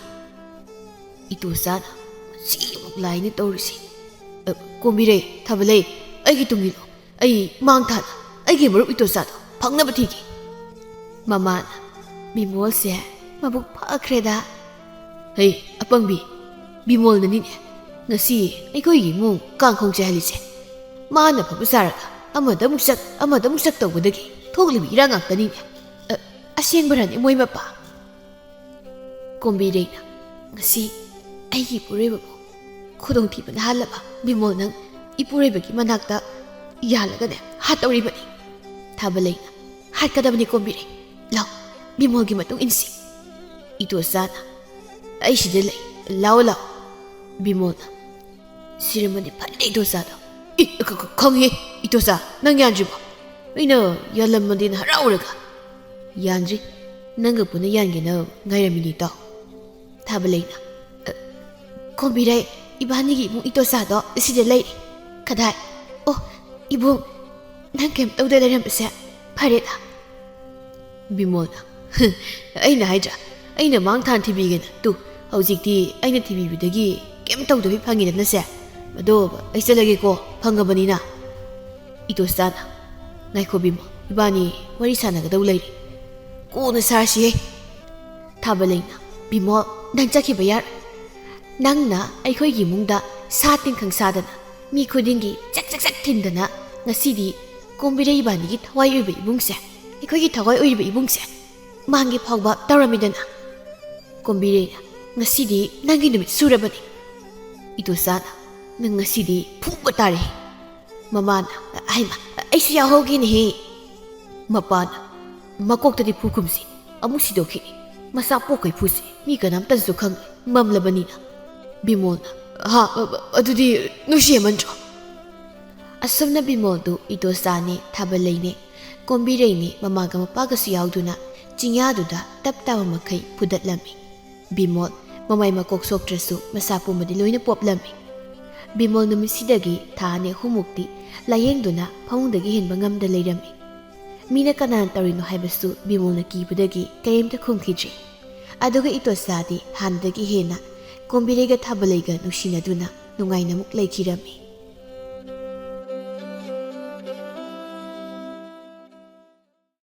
이토사나 시목 라인이 떠오르시 꼼비레 타블레 아이기 뚱이로 아이 망타나 아이기 머룹 이토사도 박나바 티기 마마나 미몰세 마북 파크레다 헤이 아빵비 미몰나니네 ngasi ꯑꯩꯈꯣꯏꯒꯤ ꯏꯃꯨꯡ ꯀꯥꯡꯈꯣꯡ ꯆꯥꯏꯍꯜꯂꯤꯁꯦ ꯃꯥꯅ ꯐꯕ ꯁꯥꯔꯒ ꯑꯃꯗ ꯑꯃꯨꯛ ꯁꯛ ꯇꯧꯕꯗꯒꯤ ꯊꯣꯛꯂꯤꯕ ꯏꯔꯥꯡ ꯉꯥꯛꯇꯅꯤꯅꯦ ꯑꯁꯦꯡꯕꯔꯅꯦ ꯃꯣꯏ ꯃꯄꯥ ꯀꯣꯝꯕꯤꯔꯩꯅ ngasi ꯑꯩꯒꯤ ꯏꯄꯨꯔꯣꯏꯕꯕꯨ ꯈꯨꯗꯣꯡꯊꯤꯕ ꯅꯍꯜꯂꯕ ꯕꯤꯃꯣꯜ ꯅꯪ ꯏꯄꯨꯔꯣꯏꯕꯒꯤ ꯃꯅꯥꯛꯇ ꯌꯥꯜꯂꯒꯅꯦ ꯍꯥꯠꯇꯧꯔꯤꯕꯅꯤ ꯊꯥꯕꯜꯂꯩꯅ ꯍꯥꯠꯀꯗꯕꯅꯤ ꯀꯣꯝꯕꯤꯔꯩ ꯂꯥꯎ ꯕꯤꯃꯣꯜꯒꯤ ꯃꯇꯨꯡ 이ꯟꯁꯤ 이토사나 ꯑꯩ ꯁꯤꯗ ꯂꯩ ꯂꯥꯎ ꯕꯤꯃꯣꯜꯅ 시르머니 반대 이토사도 ꯈꯪꯉꯦ 이토사 ꯅꯪ ꯌꯥꯟꯗ꯭ꯔꯤꯕꯣ ꯑꯩꯅ ꯌꯥꯜꯂꯝꯃꯗꯤꯅ ꯍꯔꯥꯎꯔꯒ ꯌꯥꯟꯗ꯭ꯔꯤ ꯅꯪꯒ ꯄꯨꯟꯅ ꯌꯥꯟꯒꯦꯅ ꯉꯥꯏꯔꯝꯃꯤꯅꯤ ꯏꯇꯥꯎ 타블레이나 콤비레 이바니기 이붕 이토사도 시제 레이리 카다이 이붕 난 캠 떠우다 레람베세 파레다 비모나 아이나 하이자 아이나 망탄 TV게나 또 hꯧ직티 아이나 TV비더기 캠 떠우다비 팡이나세 마도 아이셀라게고 팡가바니나 이토사나 나이코 비모 이바니 와리사나가다우 레이리 꼬나 사시에 타블레이나 비모 ꯅꯪ ꯆꯠꯈꯤꯕ ꯌꯥꯔꯣꯏ ꯅꯪꯅ ꯑꯩꯈꯣꯏꯒꯤ ꯏꯃꯨꯡꯗ ꯁꯥ ꯇꯤꯟꯈꯪ ꯁꯥꯗꯅ ꯃꯤ ꯈꯨꯗꯤꯡꯒꯤ ꯆꯛ ꯊꯤꯟꯗꯅ ꯉꯁꯤꯗꯤ ꯀꯣꯝꯕꯤꯔꯩ ꯏꯕꯥꯅꯤꯒꯤ ꯊꯋꯥꯏ ꯑꯣꯏꯕ ꯏꯕꯨꯡꯁꯦ ꯑꯩꯈꯣꯏꯒꯤ ꯊꯋꯥꯏ ꯑꯣꯏꯔꯤꯕ ꯏꯕꯨꯡꯁꯦ ꯃꯥꯡꯒꯤ ꯐꯥꯎꯕ ꯇꯧꯔꯝꯃꯤꯗꯅ ꯀꯣꯝꯕꯤꯔꯩꯅ ꯉꯁꯤꯗꯤ ꯅꯪꯒꯤ ꯅꯨꯃꯤꯠ ꯁꯨꯔꯕꯅꯤ 이토사나 ꯅꯪ ꯉꯁꯤꯗꯤ ꯐꯨꯕ ꯇꯥꯔꯦ ꯃꯃꯥꯅ ꯍꯩꯃ ꯑꯩꯁꯨ ꯌꯥꯎꯍꯧꯒꯦꯅꯦꯍꯦ ꯃꯄꯥꯅ ꯃꯀꯣꯛꯇꯗꯤ ꯐꯨꯈꯨꯝꯁꯤ ꯑꯃꯨꯛ ꯁꯤꯗꯣꯛꯈꯤꯅꯤ ꯃꯁꯥ ꯄꯣꯛꯀꯩ ꯐꯨꯁꯤ ꯃꯤ ꯀꯅꯥꯝꯇꯁꯨ ꯈꯪꯉꯦ ꯃꯝꯂꯕꯅꯤꯅ ꯕꯤꯃꯣꯜꯅ ꯑꯗꯨꯗꯤ ꯅꯨꯡꯁꯤꯃꯟꯗ꯭ꯔꯣ ꯑꯁꯨꯝꯅ ꯕꯤꯃꯣꯜꯗꯨ 이토사ꯅꯦ ꯊꯥꯕꯜꯂꯩꯅꯦ ꯀꯣꯝꯕꯤꯔꯩꯅꯦ ꯃꯃꯥꯒ ꯃꯄꯥꯒꯁꯨ ꯌꯥꯎꯗꯨꯅ ꯆꯤꯡꯌꯥꯗꯨꯗ ꯇꯞ ꯇꯥꯕ ꯃꯈꯩ ꯐꯨꯗꯠꯂꯝꯃꯤ ꯕꯤꯃꯣꯜ ꯃꯃꯥꯏ ꯃꯀꯣꯛ ꯁꯣꯛꯇ꯭ꯔꯁꯨ ꯃꯁꯥ ꯄꯨꯝꯕꯗꯤ ꯂꯣꯏꯅ ꯄꯣꯞꯂꯝꯃꯤ ꯕꯤꯃꯣꯜ ꯅꯨꯃꯤꯠꯁꯤꯗꯒꯤ ꯊꯥ 4-5ꯃꯨꯛꯇꯤ ꯂꯥꯌꯦꯡꯗꯨꯅ ꯐꯃꯨꯡꯗꯒꯤ ꯍꯦꯟꯕ ꯉꯝꯗ ꯂꯩꯔꯝꯃꯤ ꯃꯤꯅ ꯀꯅꯥꯅ ꯇꯧꯔꯤꯅꯣ ꯍꯥꯏꯕꯁꯨ ꯕꯤꯃꯣꯜꯅ ꯀꯤꯕꯗꯒꯤ ꯀꯔꯤꯝꯇ ꯈꯨꯝꯈꯤꯗ꯭ꯔꯦ ꯑꯗꯨꯒ 이토사ꯗꯤ ꯍꯥꯟꯅꯗꯒꯤ ꯍꯦꯟꯅ ꯀꯣꯝꯕꯤꯔꯩꯒ ꯊꯥꯕꯜꯂꯩꯒ ꯅꯨꯡꯁꯤꯅꯗꯨꯅ ꯅꯨꯡꯉꯥꯏꯅ ꯑꯃꯨꯛ ꯂꯩꯈꯤꯔꯝꯃꯤ